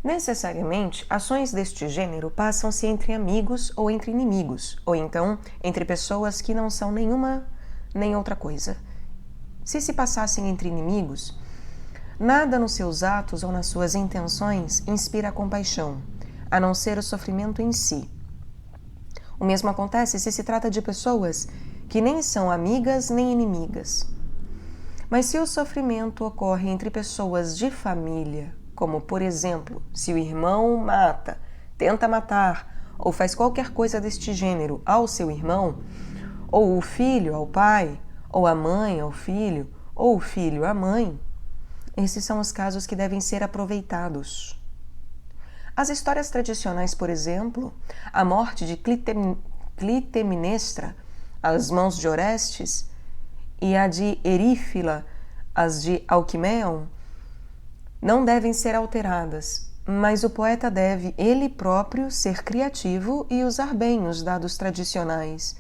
Necessariamente, ações deste gênero passam-se entre amigos ou entre inimigos, ou então entre pessoas que não são nenhuma nem outra coisa. Se passassem entre inimigos, nada nos seus atos ou nas suas intenções inspira compaixão, a não ser o sofrimento em si. O mesmo acontece se trata de pessoas que nem são amigas nem inimigas. Mas se o sofrimento ocorre entre pessoas de família, como, por exemplo, se o irmão mata, tenta matar ou faz qualquer coisa deste gênero ao seu irmão, ou o filho ao pai, ou a mãe ao filho, ou o filho à mãe, esses são os casos que devem ser aproveitados. As histórias tradicionais, por exemplo, a morte de Clitemnestra, às mãos de Orestes, e a de Erífila, as de Alquimeon, não devem ser alteradas, mas o poeta deve, ele próprio, ser criativo e usar bem os dados tradicionais.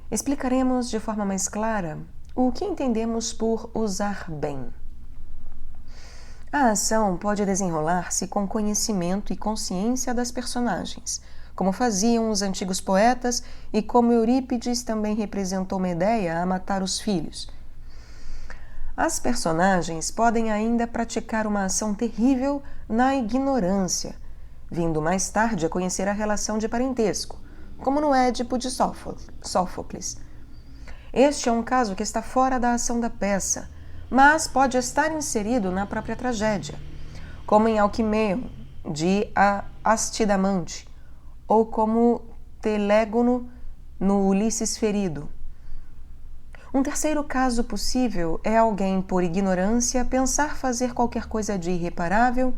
Explicaremos de forma mais clara o que entendemos por usar bem. A ação pode desenrolar-se com conhecimento e consciência das personagens, como faziam os antigos poetas e como Eurípides também representou Medeia a matar os filhos. As personagens podem ainda praticar uma ação terrível na ignorância, vindo mais tarde a conhecer a relação de parentesco, como no Édipo de Sófocles. Este é um caso que está fora da ação da peça, mas pode estar inserido na própria tragédia, como em Alquimeon, de Astidamante, ou como Telégono no Ulisses Ferido. Um terceiro caso possível é alguém, por ignorância, pensar fazer qualquer coisa de irreparável,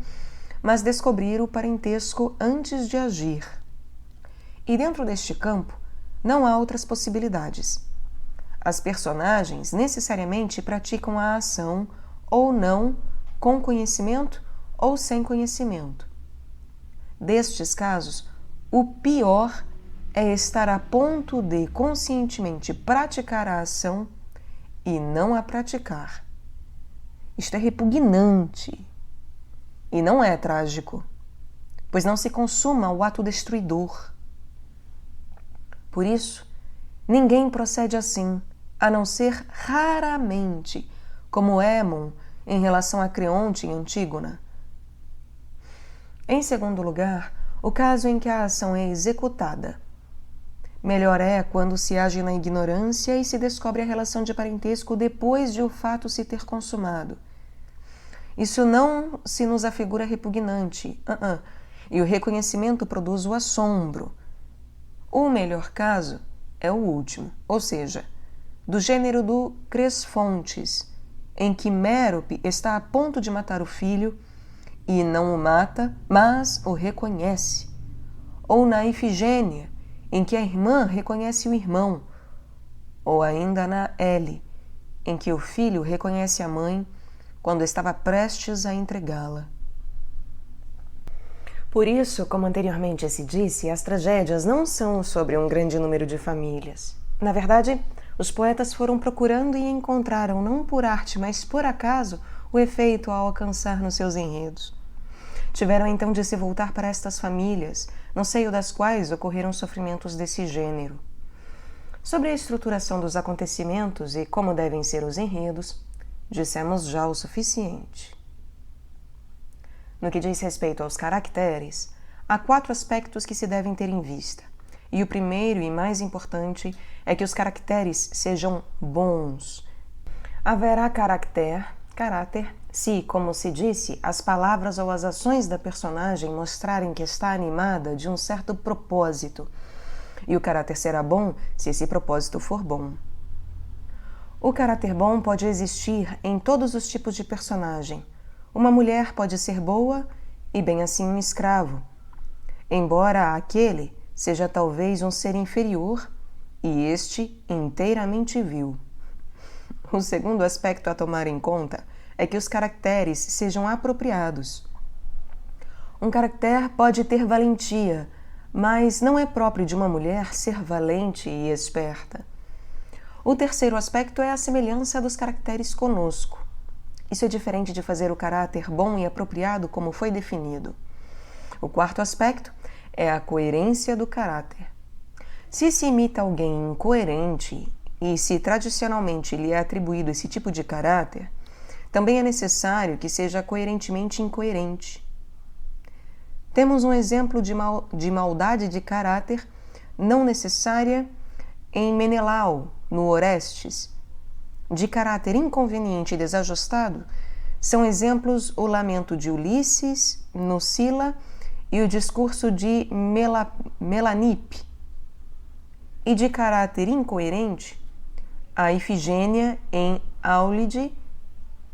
mas descobrir o parentesco antes de agir. E dentro deste campo, não há outras possibilidades. As personagens necessariamente praticam a ação ou não, com conhecimento ou sem conhecimento. Destes casos, o pior é estar a ponto de conscientemente praticar a ação e não a praticar. Isto é repugnante e não é trágico, pois não se consuma o ato destruidor. Por isso, ninguém procede assim, a não ser raramente, como Émon em relação a Creonte em Antígona. Em segundo lugar, o caso em que a ação é executada. Melhor é quando se age na ignorância e se descobre a relação de parentesco depois de o fato se ter consumado. Isso não se nos afigura repugnante, e o reconhecimento produz o assombro. O melhor caso é o último, ou seja, do gênero do Cresfontes, em que Mérope está a ponto de matar o filho e não o mata, mas o reconhece. Ou na Ifigênia, em que a irmã reconhece o irmão. Ou ainda na Ele, em que o filho reconhece a mãe quando estava prestes a entregá-la. Por isso, como anteriormente se disse, as tragédias não são sobre um grande número de famílias. Na verdade, os poetas foram procurando e encontraram, não por arte, mas por acaso, o efeito a alcançar nos seus enredos. tiveram então de se voltar para estas famílias, no seio das quais ocorreram sofrimentos desse gênero. Sobre a estruturação dos acontecimentos e como devem ser os enredos, dissemos já o suficiente. No que diz respeito aos caracteres, há 4 aspectos que se devem ter em vista, e o primeiro e mais importante é que os caracteres sejam bons. Haverá caráter se, como se disse, as palavras ou as ações da personagem mostrarem que está animada de um certo propósito, e o caráter será bom se esse propósito for bom. O caráter bom pode existir em todos os tipos de personagem. Uma mulher pode ser boa e bem assim um escravo, embora aquele seja talvez um ser inferior e este inteiramente vil. O segundo aspecto a tomar em conta é que os caracteres sejam apropriados. Um caractere pode ter valentia, mas não é próprio de uma mulher ser valente e esperta. O terceiro aspecto é a semelhança dos caracteres conosco. Isso é diferente de fazer o caráter bom e apropriado como foi definido. O quarto aspecto é a coerência do caráter. Se se imita alguém incoerente e se tradicionalmente lhe é atribuído esse tipo de caráter, também é necessário que seja coerentemente incoerente. Temos um exemplo de maldade de caráter não necessária em Menelau, no Orestes. De caráter inconveniente e desajustado, são exemplos o lamento de Ulisses, no Sila, e o discurso de Melanippe. E de caráter incoerente, a Ifigênia em Áulide,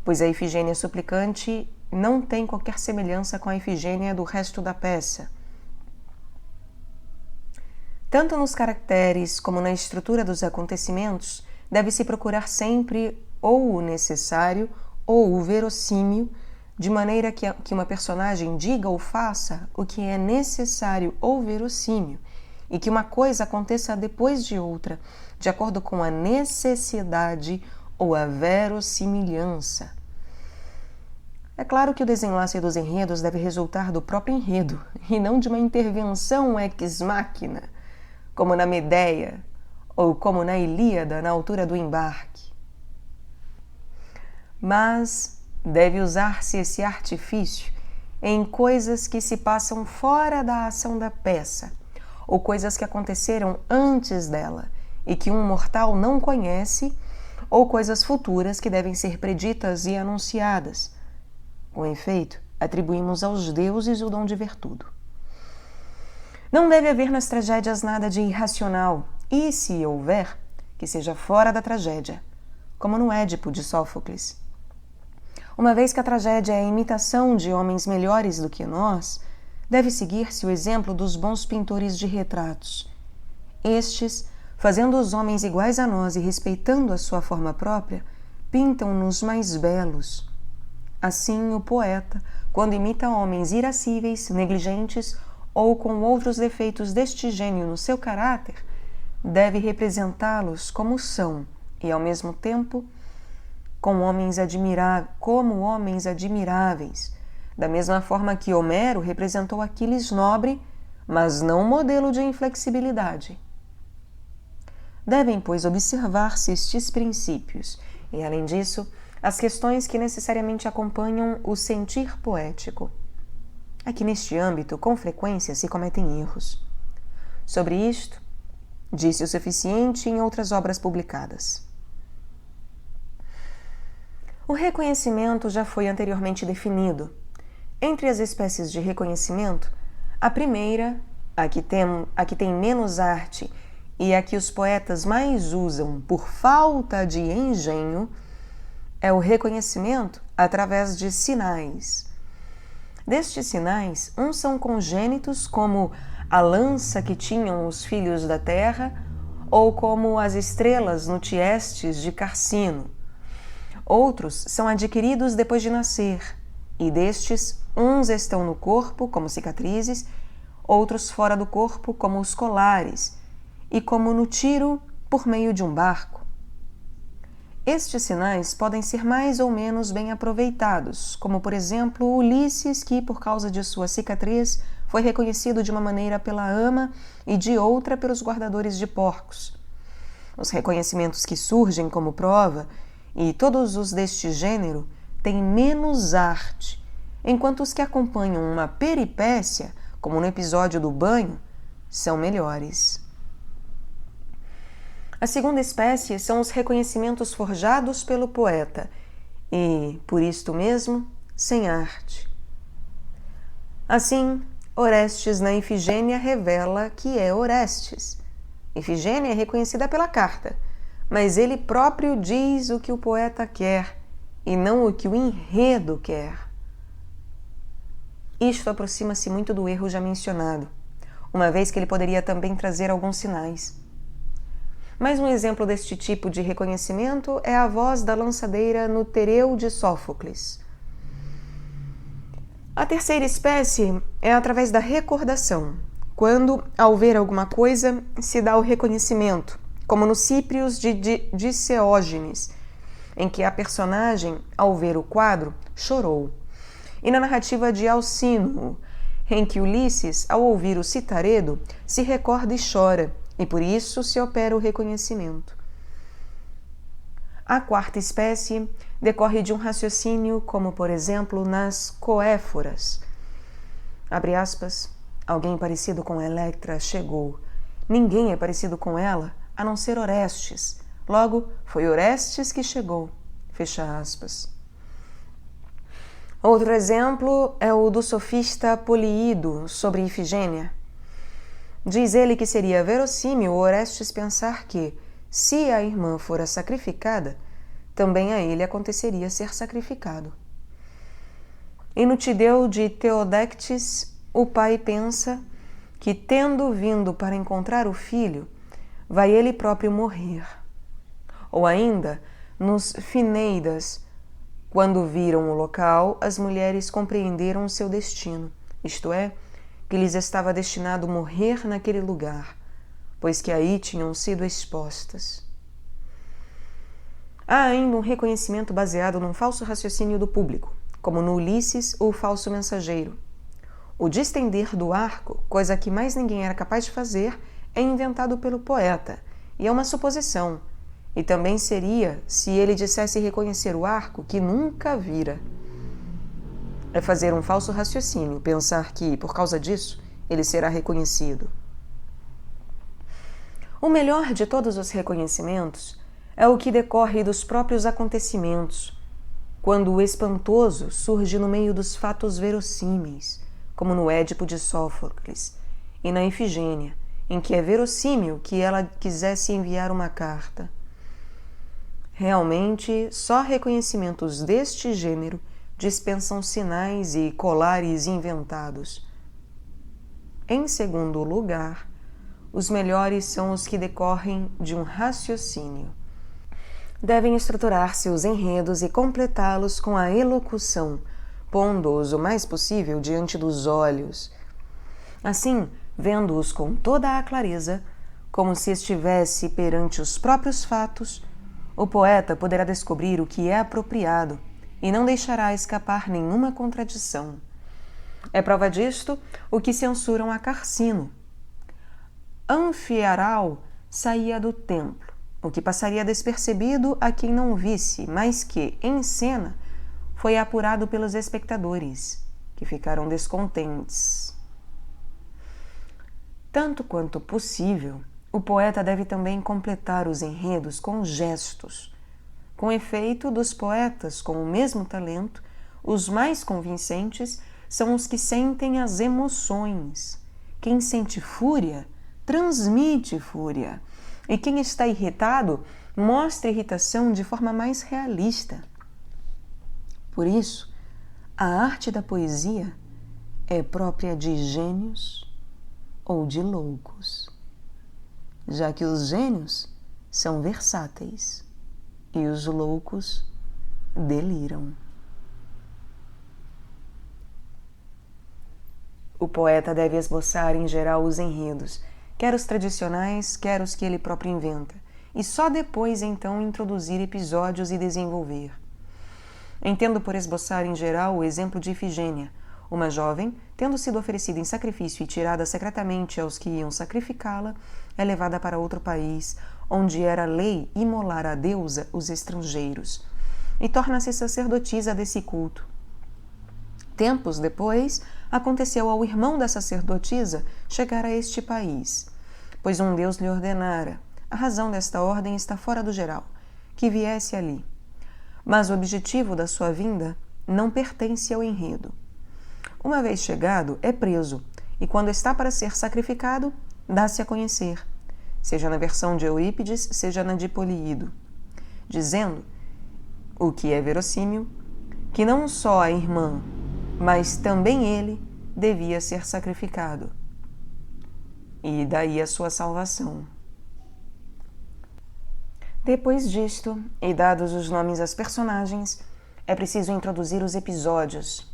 pois a Ifigênia suplicante não tem qualquer semelhança com a Ifigênia do resto da peça. Tanto nos caracteres como na estrutura dos acontecimentos, deve-se procurar sempre ou o necessário ou o verossímil, de maneira que uma personagem diga ou faça o que é necessário ou verossímil, e que uma coisa aconteça depois de outra, de acordo com a necessidade ou a verossimilhança. É claro que o desenlace dos enredos deve resultar do próprio enredo, e não de uma intervenção ex machina, como na Medeia, ou como na Ilíada, na altura do embarque. Mas deve usar-se esse artifício em coisas que se passam fora da ação da peça, ou coisas que aconteceram antes dela e que um mortal não conhece, ou coisas futuras que devem ser preditas e anunciadas. Com efeito, atribuímos aos deuses o dom de ver tudo. Não deve haver nas tragédias nada de irracional, e se houver, que seja fora da tragédia, como no Édipo de Sófocles. Uma vez que a tragédia é a imitação de homens melhores do que nós, deve seguir-se o exemplo dos bons pintores de retratos. Estes, fazendo os homens iguais a nós e respeitando a sua forma própria, pintam-nos mais belos. Assim, o poeta, quando imita homens irascíveis, negligentes ou com outros defeitos deste gênio no seu caráter, deve representá-los como são e, ao mesmo tempo, como homens admiráveis, da mesma forma que Homero representou Aquiles nobre, mas não modelo de inflexibilidade. Devem, pois, observar-se estes princípios e, além disso, as questões que necessariamente acompanham o sentir poético. Aqui neste âmbito, com frequência, se cometem erros. Sobre isto, disse o suficiente em outras obras publicadas. O reconhecimento já foi anteriormente definido. Entre as espécies de reconhecimento, a primeira, a que tem menos arte e a que os poetas mais usam por falta de engenho, é o reconhecimento através de sinais. Destes sinais, uns são congênitos, como a lança que tinham os filhos da terra, ou como as estrelas no Tiestes de Carcino. Outros são adquiridos depois de nascer, e destes, uns estão no corpo, como cicatrizes, outros fora do corpo, como os colares, e como no tiro por meio de um barco. Estes sinais podem ser mais ou menos bem aproveitados, como por exemplo Ulisses, que por causa de sua cicatriz foi reconhecido de uma maneira pela ama e de outra pelos guardadores de porcos. Os reconhecimentos que surgem como prova, e todos os deste gênero, têm menos arte, enquanto os que acompanham uma peripécia, como no episódio do banho, são melhores. A segunda espécie são os reconhecimentos forjados pelo poeta e, por isto mesmo, sem arte. Assim, Orestes na Ifigênia revela que é Orestes. Ifigênia é reconhecida pela carta, mas ele próprio diz o que o poeta quer e não o que o enredo quer. Isto aproxima-se muito do erro já mencionado, uma vez que ele poderia também trazer alguns sinais. Mais um exemplo deste tipo de reconhecimento é a voz da lançadeira no Tereu de Sófocles. A terceira espécie é através da recordação, quando, ao ver alguma coisa, se dá o reconhecimento, como no Cíprios de Diceógenes, em que a personagem, ao ver o quadro, chorou, e na narrativa de Alcínoe, em que Ulisses, ao ouvir o citaredo, se recorda e chora, e por isso se opera o reconhecimento. A quarta espécie decorre de um raciocínio, como por exemplo nas Coéforas. Abre aspas, alguém parecido com Electra chegou. Ninguém é parecido com ela, a não ser Orestes. Logo, foi Orestes que chegou. Fecha aspas. Outro exemplo é o do sofista Políido sobre Ifigênia. Diz ele que seria verossímil Orestes pensar que, se a irmã fora sacrificada, também a ele aconteceria ser sacrificado. E no Tideu de Teodectes, o pai pensa que, tendo vindo para encontrar o filho, vai ele próprio morrer. Ou ainda, nos Fineidas, quando viram o local, as mulheres compreenderam o seu destino, isto é, que lhes estava destinado morrer naquele lugar, pois que aí tinham sido expostas. Há ainda um reconhecimento baseado num falso raciocínio do público, como no Ulisses ou o falso mensageiro. O distender do arco, coisa que mais ninguém era capaz de fazer, é inventado pelo poeta, e é uma suposição, e também seria se ele dissesse reconhecer o arco que nunca vira. É fazer um falso raciocínio, pensar que, por causa disso, ele será reconhecido. O melhor de todos os reconhecimentos é o que decorre dos próprios acontecimentos, quando o espantoso surge no meio dos fatos verossímeis, como no Édipo de Sófocles e na Ifigênia, em que é verossímil que ela quisesse enviar uma carta. Realmente, só reconhecimentos deste gênero dispensam sinais e colares inventados. Em segundo lugar, os melhores são os que decorrem de um raciocínio. Devem estruturar-se os enredos e completá-los com a elocução, pondo-os o mais possível diante dos olhos. Assim, vendo-os com toda a clareza, como se estivesse perante os próprios fatos, o poeta poderá descobrir o que é apropriado e não deixará escapar nenhuma contradição. É prova disto o que censuram a Carcino. Anfiarau saía do templo, o que passaria despercebido a quem não visse, mas que, em cena, foi apurado pelos espectadores, que ficaram descontentes. Tanto quanto possível, o poeta deve também completar os enredos com gestos. Com efeito, dos poetas com o mesmo talento, os mais convincentes são os que sentem as emoções. Quem sente fúria, transmite fúria. E quem está irritado, mostra irritação de forma mais realista. Por isso, a arte da poesia é própria de gênios ou de loucos, já que os gênios são versáteis e os loucos deliram. O poeta deve esboçar em geral os enredos, quer os tradicionais, quer os que ele próprio inventa, e só depois então introduzir episódios e desenvolver. Entendo por esboçar em geral o exemplo de Ifigênia, uma jovem, tendo sido oferecida em sacrifício e tirada secretamente aos que iam sacrificá-la, é levada para outro país, onde era lei imolar à deusa os estrangeiros, e torna-se sacerdotisa desse culto. Tempos depois, aconteceu ao irmão da sacerdotisa chegar a este país, pois um deus lhe ordenara, a razão desta ordem está fora do geral, que viesse ali. Mas o objetivo da sua vinda não pertence ao enredo. Uma vez chegado, é preso, e quando está para ser sacrificado, dá-se a conhecer, seja na versão de Eurípides, seja na de Políido, dizendo, o que é verossímil, que não só a irmã, mas também ele devia ser sacrificado. E daí a sua salvação. Depois disto, e dados os nomes às personagens, é preciso introduzir os episódios.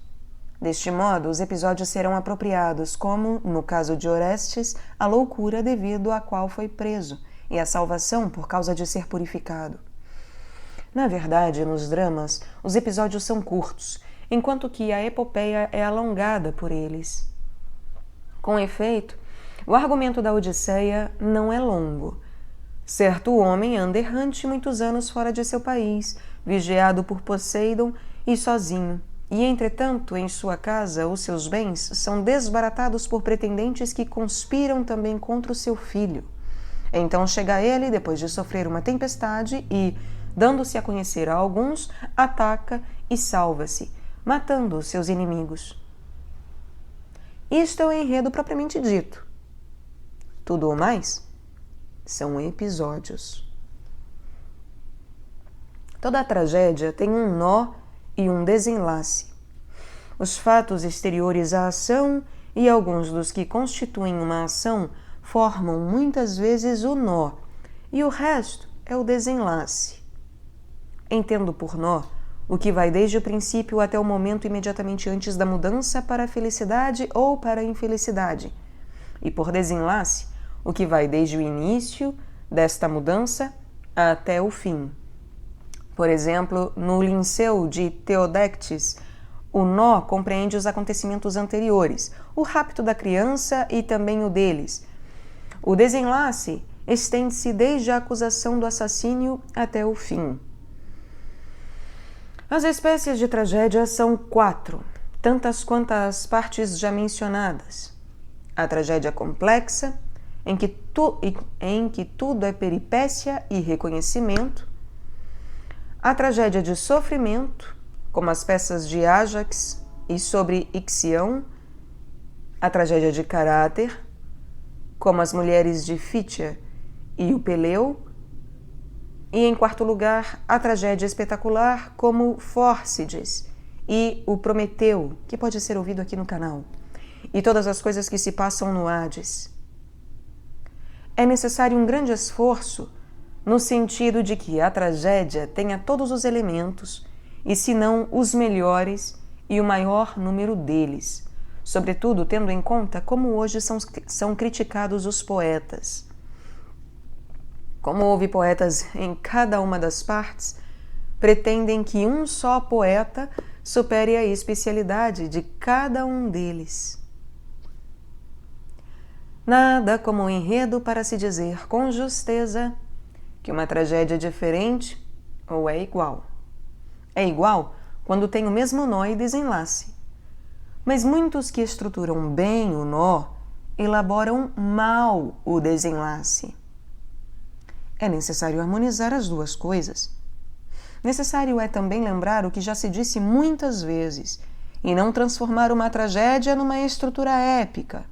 Deste modo, os episódios serão apropriados, como, no caso de Orestes, a loucura devido à qual foi preso, e a salvação por causa de ser purificado. Na verdade, nos dramas, os episódios são curtos, enquanto que a epopeia é alongada por eles. Com efeito, o argumento da Odisseia não é longo. Certo homem anda errante muitos anos fora de seu país, vigiado por Poseidon e sozinho, e, entretanto, em sua casa, os seus bens são desbaratados por pretendentes que conspiram também contra o seu filho. Então chega ele, depois de sofrer uma tempestade, e, dando-se a conhecer a alguns, ataca e salva-se, matando os seus inimigos. Isto é o enredo propriamente dito. Tudo o mais são episódios. Toda a tragédia tem um nó e um desenlace. Os fatos exteriores à ação e alguns dos que constituem uma ação formam muitas vezes o nó, e o resto é o desenlace. Entendo por nó o que vai desde o princípio até o momento imediatamente antes da mudança para a felicidade ou para a infelicidade, e por desenlace o que vai desde o início desta mudança até o fim. Por exemplo, no Linceu de Teodectes, o nó compreende os acontecimentos anteriores, o rapto da criança e também o deles. O desenlace estende-se desde a acusação do assassínio até o fim. As espécies de tragédia são 4, tantas quanto as partes já mencionadas. A tragédia complexa, em que tudo é peripécia e reconhecimento. A tragédia de sofrimento, como as peças de Ájax e sobre Ixião. A tragédia de caráter, como as mulheres de Fítia e o Peleu. E, em quarto lugar, a tragédia espetacular, como Fórcides e o Prometeu, que pode ser ouvido aqui no canal, e todas as coisas que se passam no Hades. É necessário um grande esforço no sentido de que a tragédia tenha todos os elementos, e se não os melhores e o maior número deles, sobretudo tendo em conta como hoje são criticados os poetas. Como houve poetas em cada uma das partes, pretendem que um só poeta supere a especialidade de cada um deles. Nada como o enredo para se dizer com justeza que uma tragédia é diferente ou é igual. É igual quando tem o mesmo nó e desenlace. Mas muitos que estruturam bem o nó elaboram mal o desenlace. É necessário harmonizar as duas coisas. Necessário é também lembrar o que já se disse muitas vezes e não transformar uma tragédia numa estrutura épica.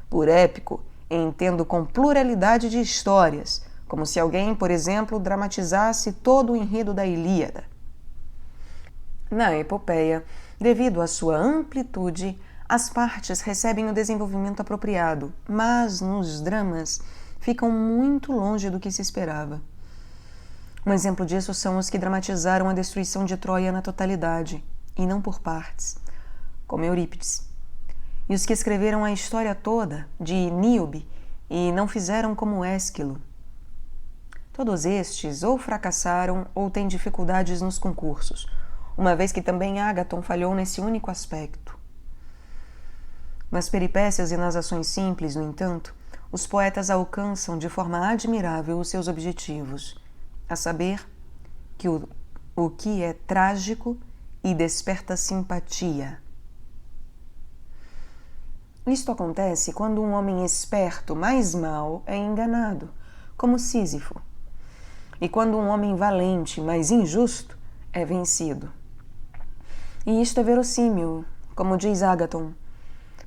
Por épico, entendo com pluralidade de histórias, como se alguém, por exemplo, dramatizasse todo o enredo da Ilíada. Na epopeia, devido à sua amplitude, as partes recebem o desenvolvimento apropriado, mas nos dramas ficam muito longe do que se esperava. Um exemplo disso são os que dramatizaram a destruição de Troia na totalidade, e não por partes, como Eurípides, e os que escreveram a história toda de Níobe e não fizeram como Ésquilo. Todos estes ou fracassaram ou têm dificuldades nos concursos, uma vez que também Ágaton falhou nesse único aspecto. Nas peripécias e nas ações simples, no entanto, os poetas alcançam de forma admirável os seus objetivos, a saber, que o que é trágico e desperta simpatia. Isto acontece quando um homem esperto, mais mau, é enganado, como Sísifo, e quando um homem valente, mais injusto, é vencido. E isto é verossímil, como diz Ágaton,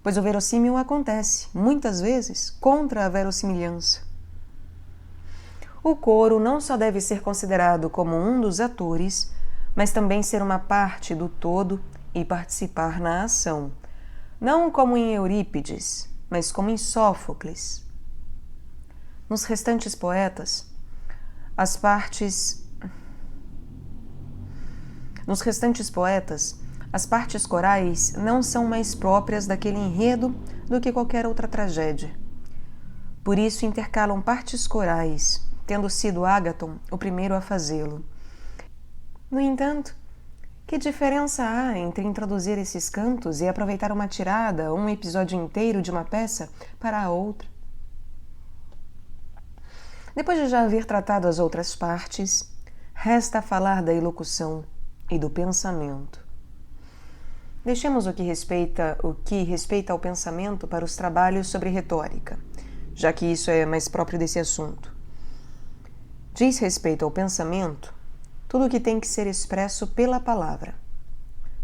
pois o verossímil acontece, muitas vezes, contra a verossimilhança. O coro não só deve ser considerado como um dos atores, mas também ser uma parte do todo e participar na ação, não como em Eurípides, mas como em Sófocles. Nos restantes poetas, as partes corais não são mais próprias daquele enredo do que qualquer outra tragédia. Por isso intercalam partes corais, tendo sido Ágaton o primeiro a fazê-lo. No entanto, que diferença há entre introduzir esses cantos e aproveitar uma tirada ou um episódio inteiro de uma peça para a outra? Depois de já haver tratado as outras partes, resta falar da elocução e do pensamento. Deixemos o que respeita ao pensamento para os trabalhos sobre retórica, já que isso é mais próprio desse assunto. Diz respeito ao pensamento tudo o que tem que ser expresso pela palavra.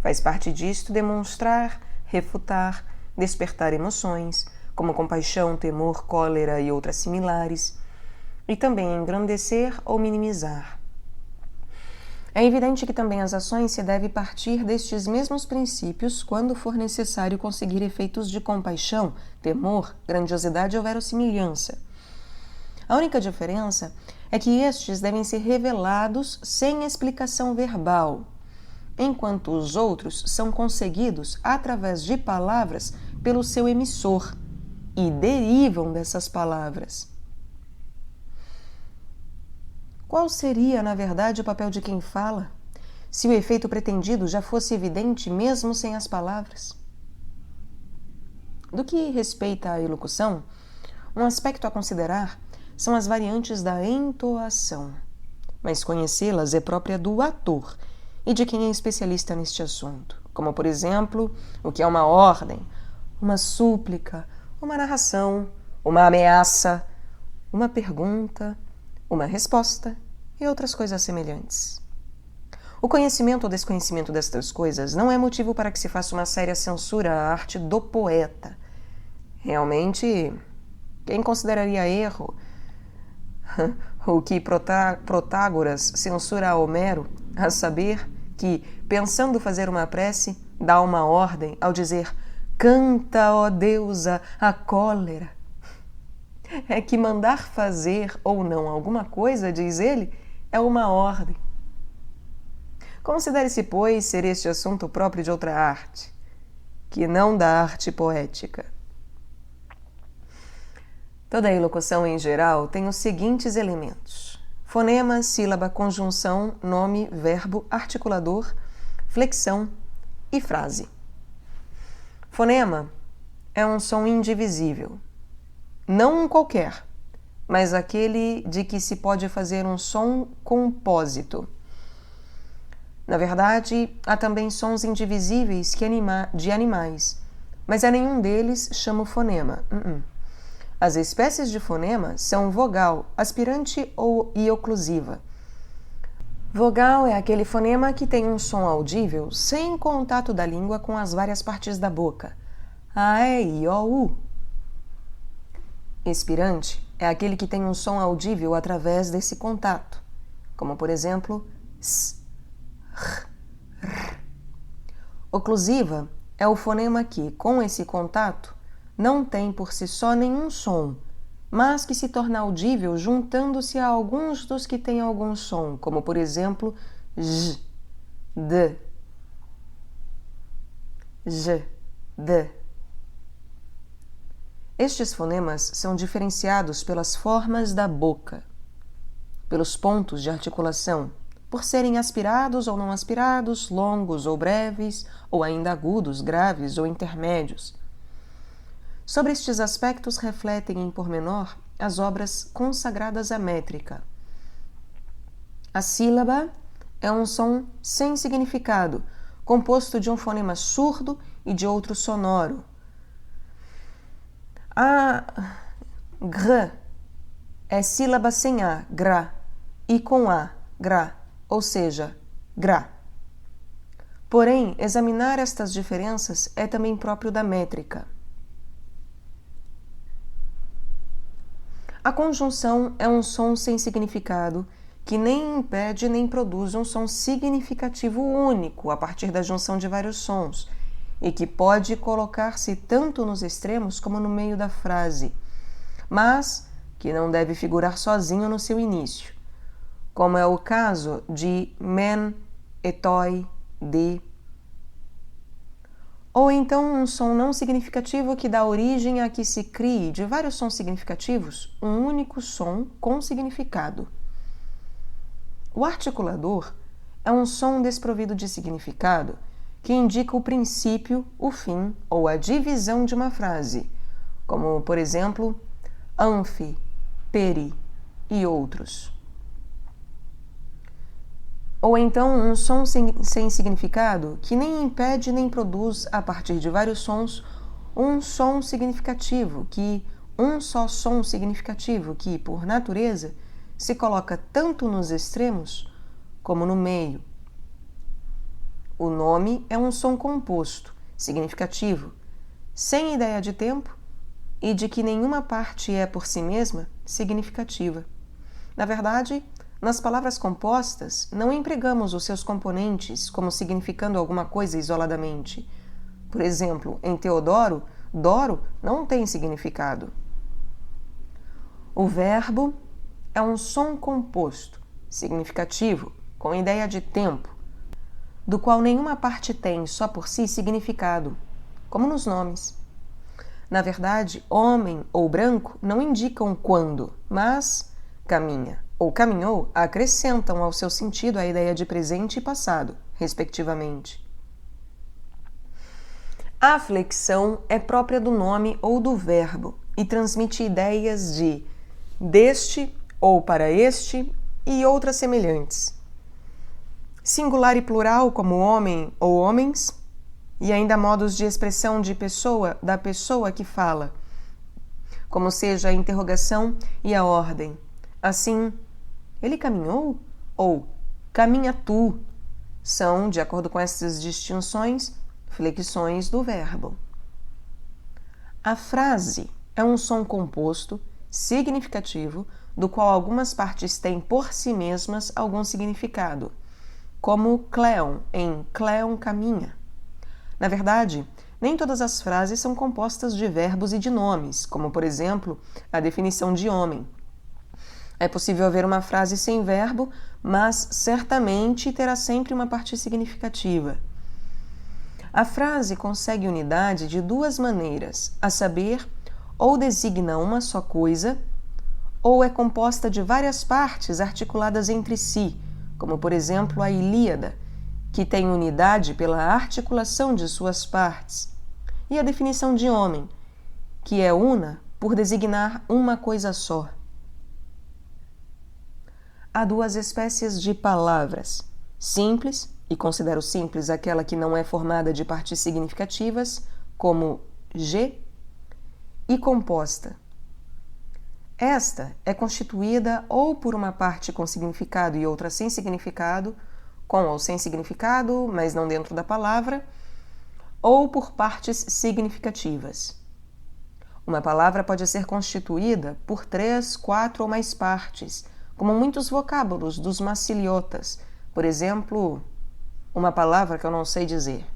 Faz parte disto demonstrar, refutar, despertar emoções, como compaixão, temor, cólera e outras similares, e também engrandecer ou minimizar. É evidente que também as ações se devem partir destes mesmos princípios quando for necessário conseguir efeitos de compaixão, temor, grandiosidade ou verossimilhança. A única diferença é que estes devem ser revelados sem explicação verbal, enquanto os outros são conseguidos através de palavras pelo seu emissor e derivam dessas palavras. Qual seria, na verdade, o papel de quem fala, se o efeito pretendido já fosse evidente mesmo sem as palavras? Do que respeita à elocução, um aspecto a considerar são as variantes da entoação, mas conhecê-las é própria do ator e de quem é especialista neste assunto, como, por exemplo, o que é uma ordem, uma súplica, uma narração, uma ameaça, uma pergunta, uma resposta e outras coisas semelhantes. O conhecimento ou desconhecimento destas coisas não é motivo para que se faça uma séria censura à arte do poeta. Realmente, quem consideraria erro o que Protágoras censura a Homero, a saber que, pensando fazer uma prece, dá uma ordem ao dizer «Canta, ó deusa, a cólera». É que mandar fazer ou não alguma coisa, diz ele, é uma ordem. Considere-se, pois, ser este assunto próprio de outra arte, que não da arte poética. Toda a elocução, em geral, tem os seguintes elementos: fonema, sílaba, conjunção, nome, verbo, articulador, flexão e frase. Fonema é um som indivisível. Não um qualquer, mas aquele de que se pode fazer um som compósito. Na verdade, há também sons indivisíveis de animais, mas a nenhum deles chamo fonema. As espécies de fonema são vogal, aspirante e oclusiva. Vogal é aquele fonema que tem um som audível sem contato da língua com as várias partes da boca. A, E, I, O, U. Expirante é aquele que tem um som audível através desse contato, como por exemplo, S, R, R. Oclusiva é o fonema que, com esse contato, não tem por si só nenhum som, mas que se torna audível juntando-se a alguns dos que têm algum som, como por exemplo, J, D, J, D. Estes fonemas são diferenciados pelas formas da boca. pelos pontos de articulação, por serem aspirados ou não aspirados, longos ou breves, ou ainda agudos, graves ou intermédios. Sobre estes aspectos refletem em pormenor as obras consagradas à métrica. A sílaba é um som sem significado, composto de um fonema surdo e de outro sonoro. A gr é sílaba sem A, gra, e com A, gra, ou seja, gra. Porém, examinar estas diferenças é também próprio da métrica. A conjunção é um som sem significado que nem impede nem produz um som significativo único a partir da junção de vários sons e que pode colocar-se tanto nos extremos como no meio da frase, mas que não deve figurar sozinho no seu início, como é o caso de men, etoi, de. Ou então um som não significativo que dá origem a que se crie de vários sons significativos um único som com significado. O articulador é um som desprovido de significado que indica o princípio, o fim ou a divisão de uma frase, como, por exemplo, amphi, peri e outros. Ou então um som sem significado que nem impede nem produz, a partir de vários sons, um som significativo, um só som significativo que, por natureza, se coloca tanto nos extremos como no meio. O nome é um som composto, significativo, sem ideia de tempo e de que nenhuma parte é, por si mesma, significativa. Na verdade, nas palavras compostas, não empregamos os seus componentes como significando alguma coisa isoladamente. Por exemplo, em Teodoro, Doro não tem significado. O verbo é um som composto, significativo, com ideia de tempo, do qual nenhuma parte tem só por si significado, como nos nomes. Na verdade, homem ou branco não indicam quando, mas caminha ou caminhou acrescentam ao seu sentido a ideia de presente e passado, respectivamente. A flexão é própria do nome ou do verbo e transmite ideias de deste ou para este e outras semelhantes. Singular e plural como homem ou homens, e ainda modos de expressão de pessoa da pessoa que fala, como seja a interrogação e a ordem. Assim, ele caminhou? Ou caminha tu? São, de acordo com essas distinções, flexões do verbo. A frase é um som composto, significativo, do qual algumas partes têm por si mesmas algum significado, como Cleon, em Cleon caminha. Na verdade, nem todas as frases são compostas de verbos e de nomes, como, por exemplo, a definição de homem. É possível haver uma frase sem verbo, mas certamente terá sempre uma parte significativa. A frase consegue unidade de duas maneiras, a saber, ou designa uma só coisa, ou é composta de várias partes articuladas entre si, como, por exemplo, a Ilíada, que tem unidade pela articulação de suas partes, e a definição de homem, que é una por designar uma coisa só. Há duas espécies de palavras, simples, e considero simples aquela que não é formada de partes significativas, como G, e composta. Esta é constituída ou por uma parte com significado e outra sem significado, com ou sem significado, mas não dentro da palavra, ou por partes significativas. Uma palavra pode ser constituída por 3, 4 ou mais partes, como muitos vocábulos dos maciliotas. Por exemplo, uma palavra que eu não sei dizer.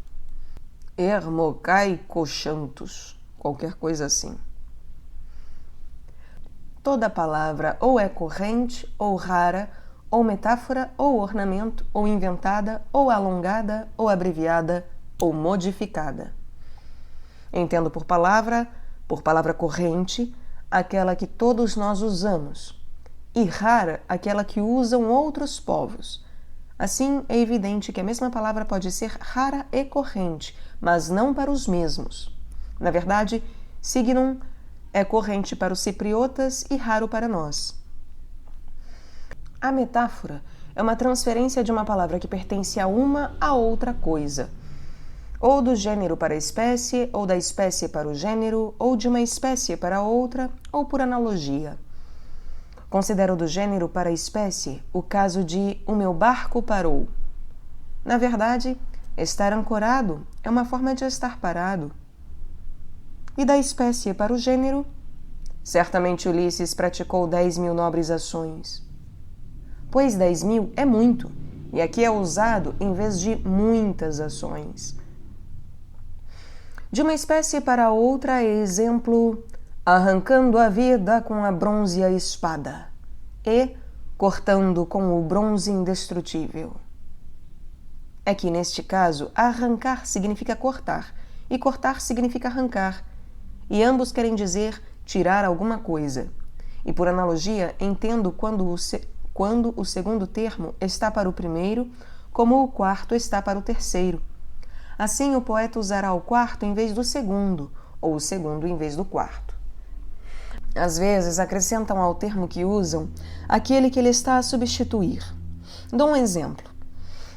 Hermocaicochantos, qualquer coisa assim. Toda palavra ou é corrente, ou rara, ou metáfora, ou ornamento, ou inventada, ou alongada, ou abreviada, ou modificada. Entendo por palavra corrente, aquela que todos nós usamos, e rara aquela que usam outros povos. Assim, é evidente que a mesma palavra pode ser rara e corrente, mas não para os mesmos. Na verdade, signum é corrente para os cipriotas e raro para nós. A metáfora é uma transferência de uma palavra que pertence a uma a outra coisa, ou do gênero para a espécie, ou da espécie para o gênero, ou de uma espécie para outra, ou por analogia. Considero do gênero para a espécie o caso de o meu barco parou. Na verdade, estar ancorado é uma forma de estar parado. E da espécie para o gênero, certamente Ulisses praticou 10.000 nobres ações. Pois 10.000 é muito, e aqui é usado em vez de muitas ações. De uma espécie para outra é exemplo arrancando a vida com a bronzea espada e cortando com o bronze indestrutível. É que, neste caso, arrancar significa cortar, e cortar significa arrancar, e ambos querem dizer tirar alguma coisa. E, por analogia, entendo quando o segundo termo está para o primeiro, como o quarto está para o terceiro. Assim, o poeta usará o quarto em vez do segundo, ou o segundo em vez do quarto. Às vezes, acrescentam ao termo que usam aquele que ele está a substituir. Dou um exemplo.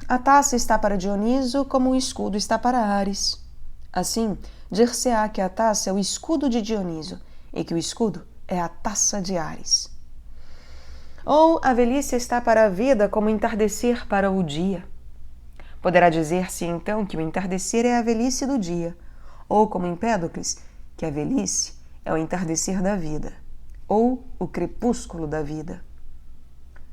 A taça está para Dioniso como o escudo está para Ares. Assim, dir-se-á que a taça é o escudo de Dioniso e que o escudo é a taça de Ares. Ou a velhice está para a vida como entardecer para o dia. Poderá dizer-se então que o entardecer é a velhice do dia, ou como Empédocles, que a velhice é o entardecer da vida, ou o crepúsculo da vida.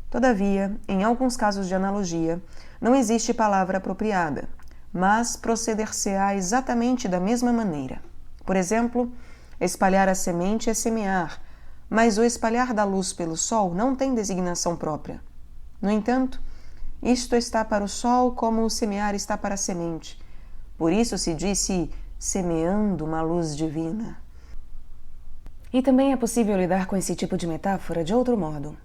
Todavia, em alguns casos de analogia, não existe palavra apropriada, mas proceder-se-á exatamente da mesma maneira. Por exemplo, espalhar a semente é semear, mas o espalhar da luz pelo sol não tem designação própria. No entanto, isto está para o sol como o semear está para a semente. Por isso se disse semeando uma luz divina. E também é possível lidar com esse tipo de metáfora de outro modo.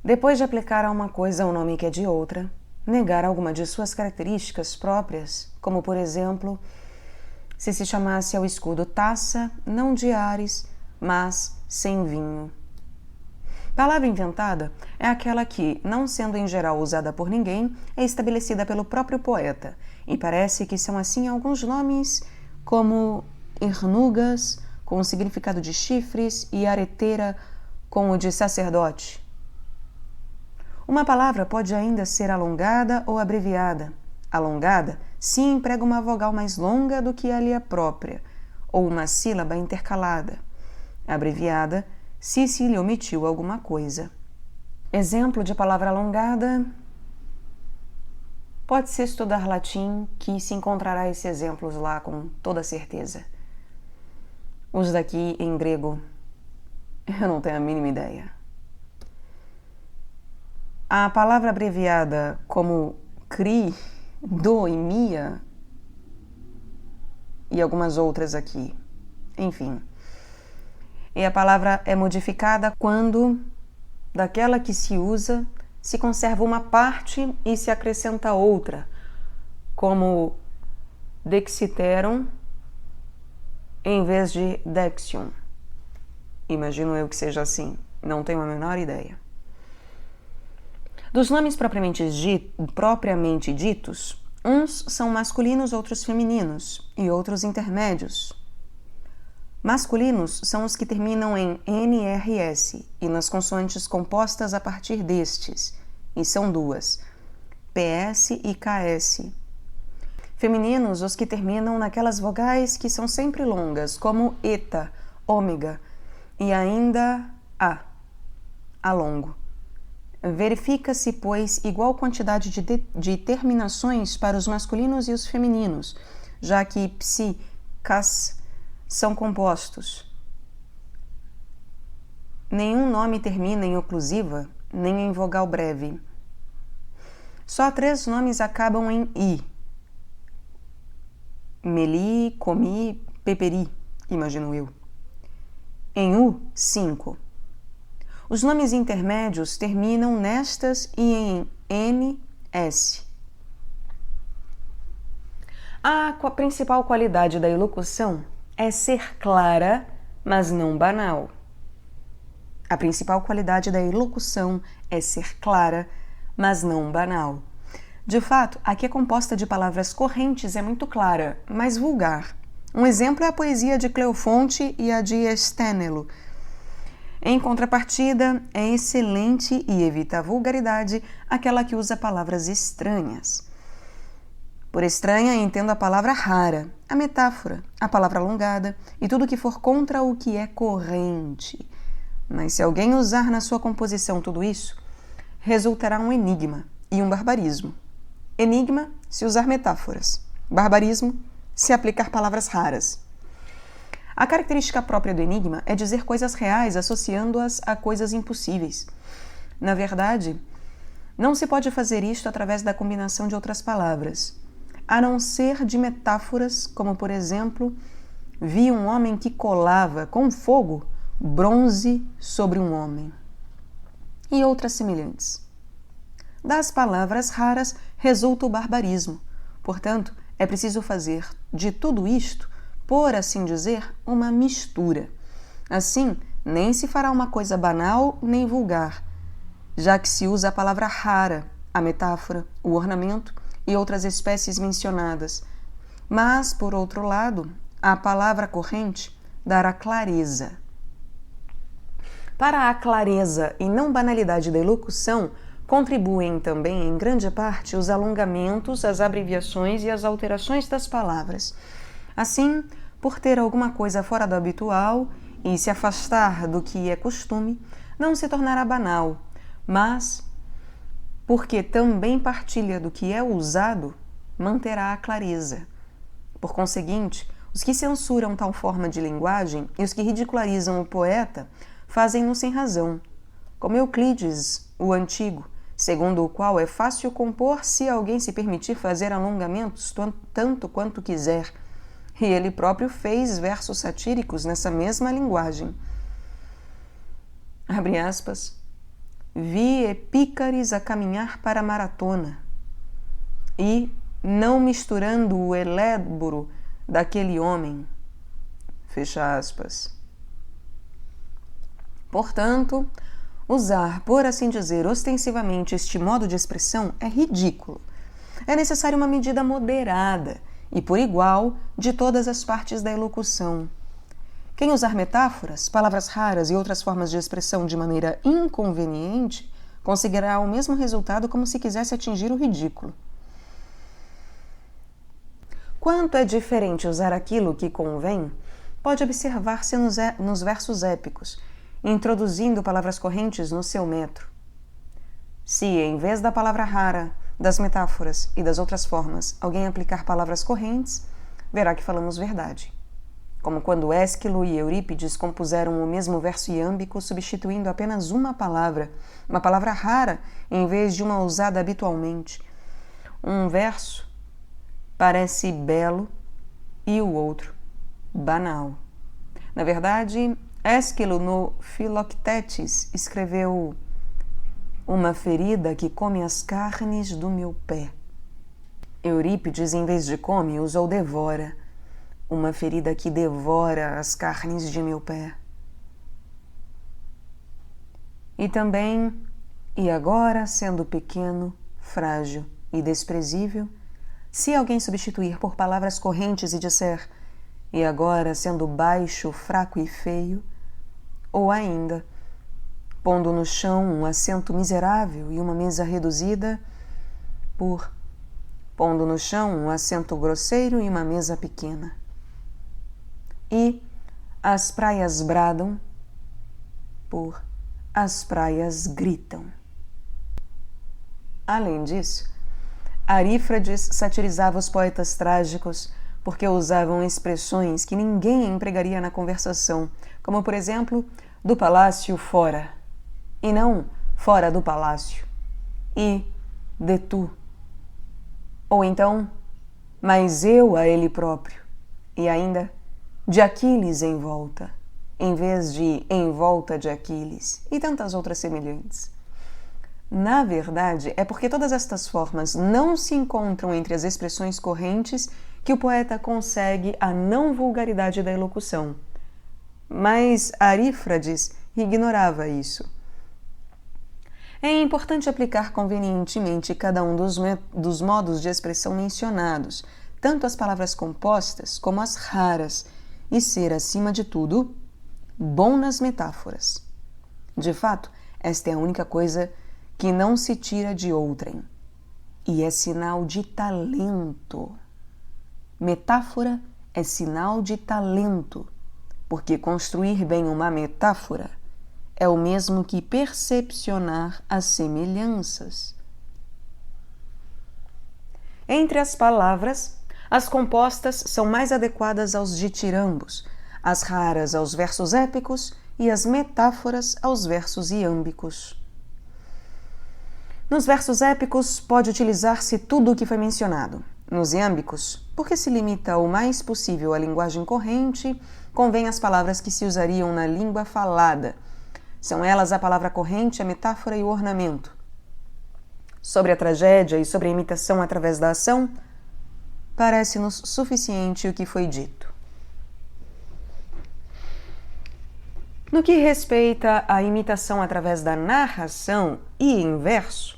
Depois de aplicar a uma coisa um nome que é de outra, negar alguma de suas características próprias, como por exemplo, se chamasse ao escudo taça, não de Ares, mas sem vinho. Palavra inventada é aquela que, não sendo em geral usada por ninguém, é estabelecida pelo próprio poeta, e parece que são assim alguns nomes como Irnugas, com o significado de chifres, e areteira, com o de sacerdote. Uma palavra pode ainda ser alongada ou abreviada. Alongada se emprega uma vogal mais longa do que a lhe própria, ou uma sílaba intercalada. Abreviada se lhe omitiu alguma coisa. Exemplo de palavra alongada. Pode-se estudar latim, que se encontrará esses exemplos lá com toda certeza. Os daqui em grego, eu não tenho a mínima ideia. A palavra abreviada como cri, do e mia, e algumas outras aqui. Enfim. E a palavra é modificada quando, daquela que se usa, se conserva uma parte e se acrescenta outra, como dexiterum em vez de dexium. Imagino eu que seja assim, não tenho a menor ideia. Dos nomes propriamente ditos, uns são masculinos, outros femininos, e outros intermédios. Masculinos são os que terminam em NRS e nas consoantes compostas a partir destes, e são duas, PS e KS. Femininos, os que terminam naquelas vogais que são sempre longas, como eta, ômega, e ainda a longo. Verifica-se, pois, igual quantidade de terminações para os masculinos e os femininos, já que psi, cas são compostos. Nenhum nome termina em oclusiva, nem em vogal breve. Só 3 nomes acabam em i. Meli, comi, peperi, imagino eu. Em u, 5. Os nomes intermédios terminam nestas e em N-S. A principal qualidade da elocução é ser clara, mas não banal. A principal qualidade da elocução é ser clara, mas não banal. De fato, a que é composta de palavras correntes é muito clara, mas vulgar. Um exemplo é a poesia de Cleofonte e a de Stênelo. Em contrapartida, é excelente e evita a vulgaridade aquela que usa palavras estranhas. Por estranha, entendo a palavra rara, a metáfora, a palavra alongada e tudo que for contra o que é corrente. Mas se alguém usar na sua composição tudo isso, resultará um enigma e um barbarismo. Enigma, se usar metáforas. Barbarismo, se aplicar palavras raras. A característica própria do enigma é dizer coisas reais associando-as a coisas impossíveis. Na verdade, não se pode fazer isto através da combinação de outras palavras, a não ser de metáforas, como, por exemplo, vi um homem que colava com fogo bronze sobre um homem, e outras semelhantes. Das palavras raras resulta o barbarismo. Portanto, é preciso fazer de tudo isto, por assim dizer, uma mistura. Assim, nem se fará uma coisa banal nem vulgar, já que se usa a palavra rara, a metáfora, o ornamento e outras espécies mencionadas. Mas, por outro lado, a palavra corrente dará clareza. Para a clareza e não banalidade da elocução, contribuem também, em grande parte, os alongamentos, as abreviações e as alterações das palavras. Assim, por ter alguma coisa fora do habitual e se afastar do que é costume, não se tornará banal, mas, porque também partilha do que é usado, manterá a clareza. Por conseguinte, os que censuram tal forma de linguagem e os que ridicularizam o poeta fazem-no sem razão, como Euclides, o antigo, segundo o qual é fácil compor se alguém se permitir fazer alongamentos tanto quanto quiser, e ele próprio fez versos satíricos nessa mesma linguagem. Abre aspas. Vi Epícaris a caminhar para a maratona e, não misturando o eléboro daquele homem, fecha aspas. Portanto, usar, por assim dizer, ostensivamente este modo de expressão é ridículo. É necessária uma medida moderada e, por igual, de todas as partes da elocução. Quem usar metáforas, palavras raras e outras formas de expressão de maneira inconveniente, conseguirá o mesmo resultado como se quisesse atingir o ridículo. Quanto é diferente usar aquilo que convém, pode observar-se nos versos épicos, introduzindo palavras correntes no seu metro. Se, em vez da palavra rara, das metáforas e das outras formas, alguém aplicar palavras correntes, verá que falamos verdade. Como quando Ésquilo e Eurípides compuseram o mesmo verso iâmbico substituindo apenas uma palavra rara, em vez de uma usada habitualmente. Um verso parece belo e o outro banal. Na verdade, Ésquilo, no Filoctetes, escreveu uma ferida que come as carnes do meu pé. Eurípides, em vez de come, usou devora. Uma ferida que devora as carnes de meu pé. E também, e agora, sendo pequeno, frágil e desprezível, se alguém substituir por palavras correntes e disser, e agora, sendo baixo, fraco e feio, ou ainda, pondo no chão um assento miserável e uma mesa reduzida, por pondo no chão um assento grosseiro e uma mesa pequena. E as praias bradam, por as praias gritam. Além disso, Arífrades satirizava os poetas trágicos porque usavam expressões que ninguém empregaria na conversação, como, por exemplo, do palácio fora, e não fora do palácio, e de tu, ou então, mas eu a ele próprio, e ainda de Aquiles em volta, em vez de em volta de Aquiles e tantas outras semelhantes. Na verdade, é porque todas estas formas não se encontram entre as expressões correntes que o poeta consegue a não vulgaridade da elocução. Mas Arífrades ignorava isso. É importante aplicar convenientemente cada um dos modos de expressão mencionados, tanto as palavras compostas como as raras, e ser, acima de tudo, bom nas metáforas. De fato, esta é a única coisa que não se tira de outrem, e é sinal de talento. Metáfora é sinal de talento, porque construir bem uma metáfora é o mesmo que percepcionar as semelhanças. Entre as palavras, as compostas são mais adequadas aos ditirambos, as raras aos versos épicos e as metáforas aos versos iâmbicos. Nos versos épicos pode utilizar-se tudo o que foi mencionado. Nos iâmbicos, porque se limita o mais possível à linguagem corrente, convém as palavras que se usariam na língua falada. São elas a palavra corrente, a metáfora e o ornamento. Sobre a tragédia e sobre a imitação através da ação, parece-nos suficiente o que foi dito. No que respeita à imitação através da narração e em verso,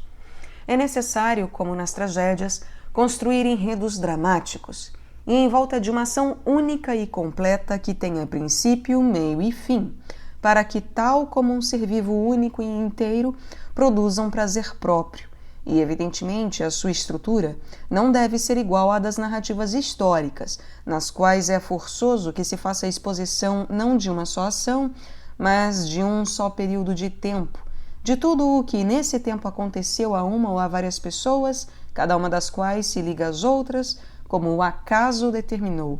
é necessário, como nas tragédias, construir enredos dramáticos e em volta de uma ação única e completa que tenha princípio, meio e fim, para que, tal como um ser vivo único e inteiro, produza um prazer próprio. E, evidentemente, a sua estrutura não deve ser igual à das narrativas históricas, nas quais é forçoso que se faça a exposição não de uma só ação, mas de um só período de tempo, de tudo o que nesse tempo aconteceu a uma ou a várias pessoas, cada uma das quais se liga às outras, como o acaso determinou.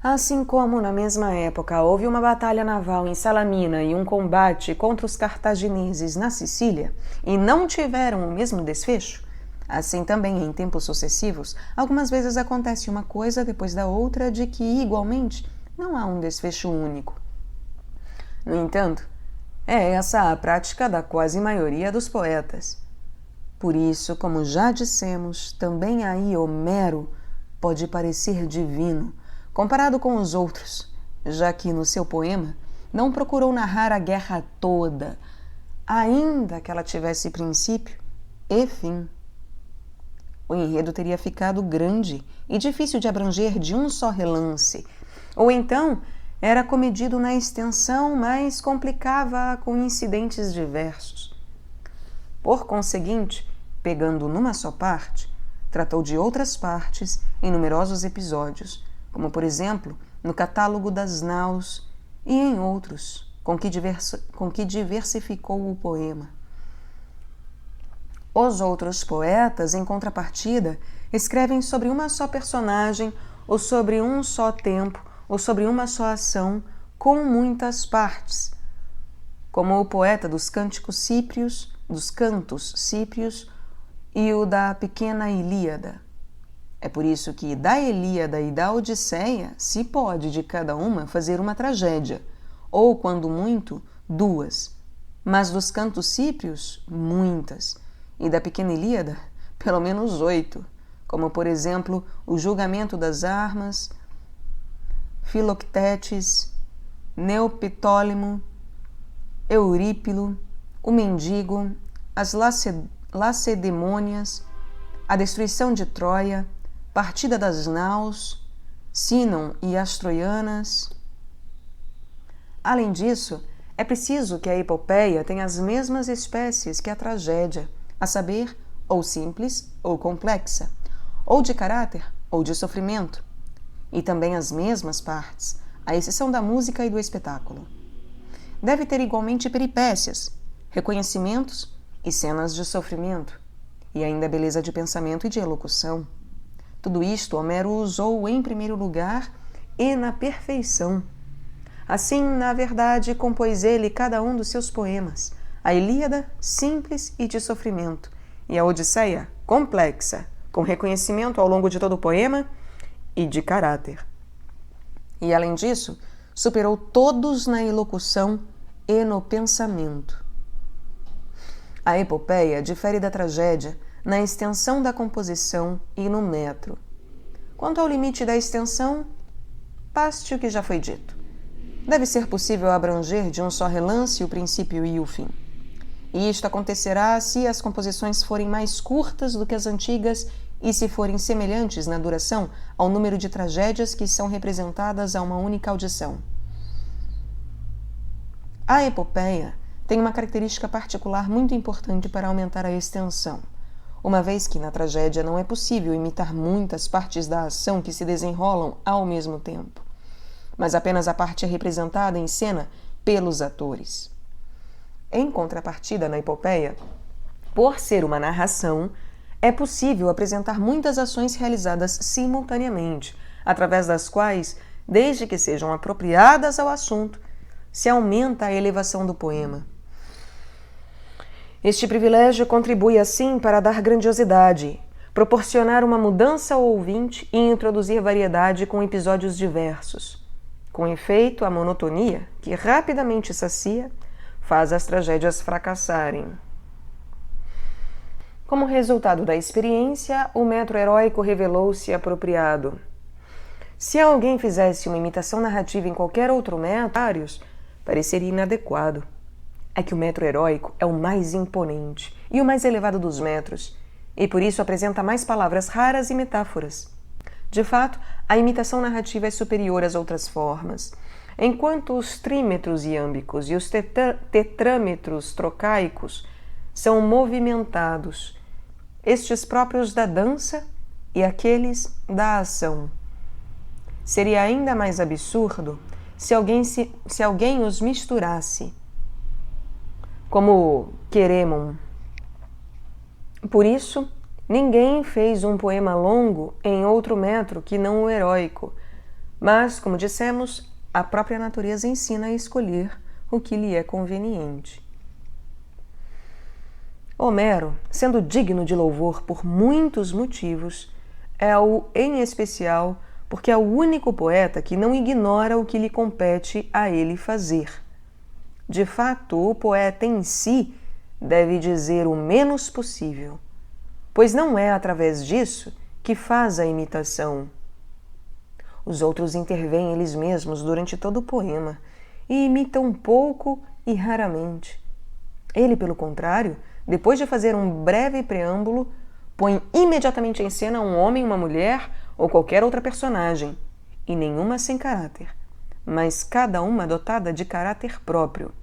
Assim como na mesma época houve uma batalha naval em Salamina e um combate contra os cartagineses na Sicília e não tiveram o mesmo desfecho, assim também em tempos sucessivos, algumas vezes acontece uma coisa depois da outra de que, igualmente, não há um desfecho único. No entanto, é essa a prática da quase maioria dos poetas. Por isso, como já dissemos, também aí Homero pode parecer divino, comparado com os outros, já que no seu poema não procurou narrar a guerra toda, ainda que ela tivesse princípio e fim. O enredo teria ficado grande e difícil de abranger de um só relance, ou então era comedido na extensão, mas complicava com incidentes diversos. Por conseguinte, pegando numa só parte, tratou de outras partes em numerosos episódios, como, por exemplo, no Catálogo das Naus e em outros, com que diversificou o poema. Os outros poetas, em contrapartida, escrevem sobre uma só personagem, ou sobre um só tempo, ou sobre uma só ação, com muitas partes, como o poeta dos Cantos Cíprios e o da Pequena Ilíada. É por isso que da Ilíada e da Odisseia se pode de cada uma fazer uma tragédia, ou, quando muito, duas, mas dos Cantos Cíprios, muitas, e da Pequena Ilíada, pelo menos 8, como, por exemplo, o julgamento das armas, Filoctetes, Neoptólemo, Eurípilo, o mendigo, as Lacedemônias, a destruição de Troia, partida das naus, Sinon e as troianas. Além disso, é preciso que a epopeia tenha as mesmas espécies que a tragédia, a saber, ou simples ou complexa, ou de caráter ou de sofrimento, e também as mesmas partes, à exceção da música e do espetáculo. Deve ter igualmente peripécias, reconhecimentos e cenas de sofrimento, e ainda beleza de pensamento e de elocução. Tudo isto Homero usou em primeiro lugar e na perfeição. Assim, na verdade, compôs ele cada um dos seus poemas, a Ilíada, simples e de sofrimento, e a Odisseia, complexa, com reconhecimento ao longo de todo o poema e de caráter. E, além disso, superou todos na elocução e no pensamento. A epopeia difere da tragédia na extensão da composição e no metro. Quanto ao limite da extensão, baste o que já foi dito. Deve ser possível abranger de um só relance o princípio e o fim. E isto acontecerá se as composições forem mais curtas do que as antigas e se forem semelhantes na duração ao número de tragédias que são representadas a uma única audição. A epopeia tem uma característica particular muito importante para aumentar a extensão, uma vez que na tragédia não é possível imitar muitas partes da ação que se desenrolam ao mesmo tempo, mas apenas a parte é representada em cena pelos atores. Em contrapartida, na epopeia, por ser uma narração, é possível apresentar muitas ações realizadas simultaneamente, através das quais, desde que sejam apropriadas ao assunto, se aumenta a elevação do poema. Este privilégio contribui, assim, para dar grandiosidade, proporcionar uma mudança ao ouvinte e introduzir variedade com episódios diversos. Com efeito, a monotonia, que rapidamente sacia, faz as tragédias fracassarem. Como resultado da experiência, o metro heróico revelou-se apropriado. Se alguém fizesse uma imitação narrativa em qualquer outro metro, pareceria inadequado. É que o metro heróico é o mais imponente e o mais elevado dos metros, e por isso apresenta mais palavras raras e metáforas. De fato, a imitação narrativa é superior às outras formas. Enquanto os trímetros iâmbicos e os tetrâmetros trocaicos são movimentados, estes próprios da dança e aqueles da ação. Seria ainda mais absurdo se alguém os misturasse, como queremon. Por isso, ninguém fez um poema longo em outro metro que não o heróico, mas, como dissemos, a própria natureza ensina a escolher o que lhe é conveniente. Homero, sendo digno de louvor por muitos motivos, em especial, porque é o único poeta que não ignora o que lhe compete a ele fazer. De fato, o poeta em si deve dizer o menos possível, pois não é através disso que faz a imitação. Os outros intervêm eles mesmos durante todo o poema e imitam pouco e raramente. Ele, pelo contrário, depois de fazer um breve preâmbulo, põe imediatamente em cena um homem, uma mulher ou qualquer outra personagem, e nenhuma sem caráter, mas cada uma dotada de caráter próprio.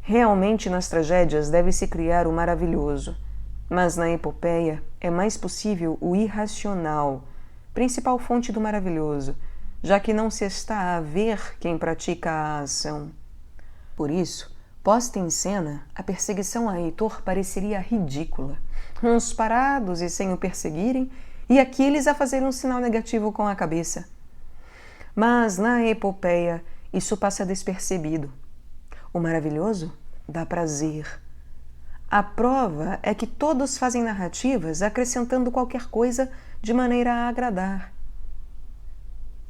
Realmente nas tragédias deve-se criar o maravilhoso, mas na epopeia é mais possível o irracional, principal fonte do maravilhoso, já que não se está a ver quem pratica a ação. Por isso, posta em cena, a perseguição a Heitor pareceria ridícula, uns parados e sem o perseguirem, e aqueles a fazerem um sinal negativo com a cabeça. Mas na epopeia isso passa despercebido. O maravilhoso dá prazer. A prova é que todos fazem narrativas acrescentando qualquer coisa de maneira a agradar.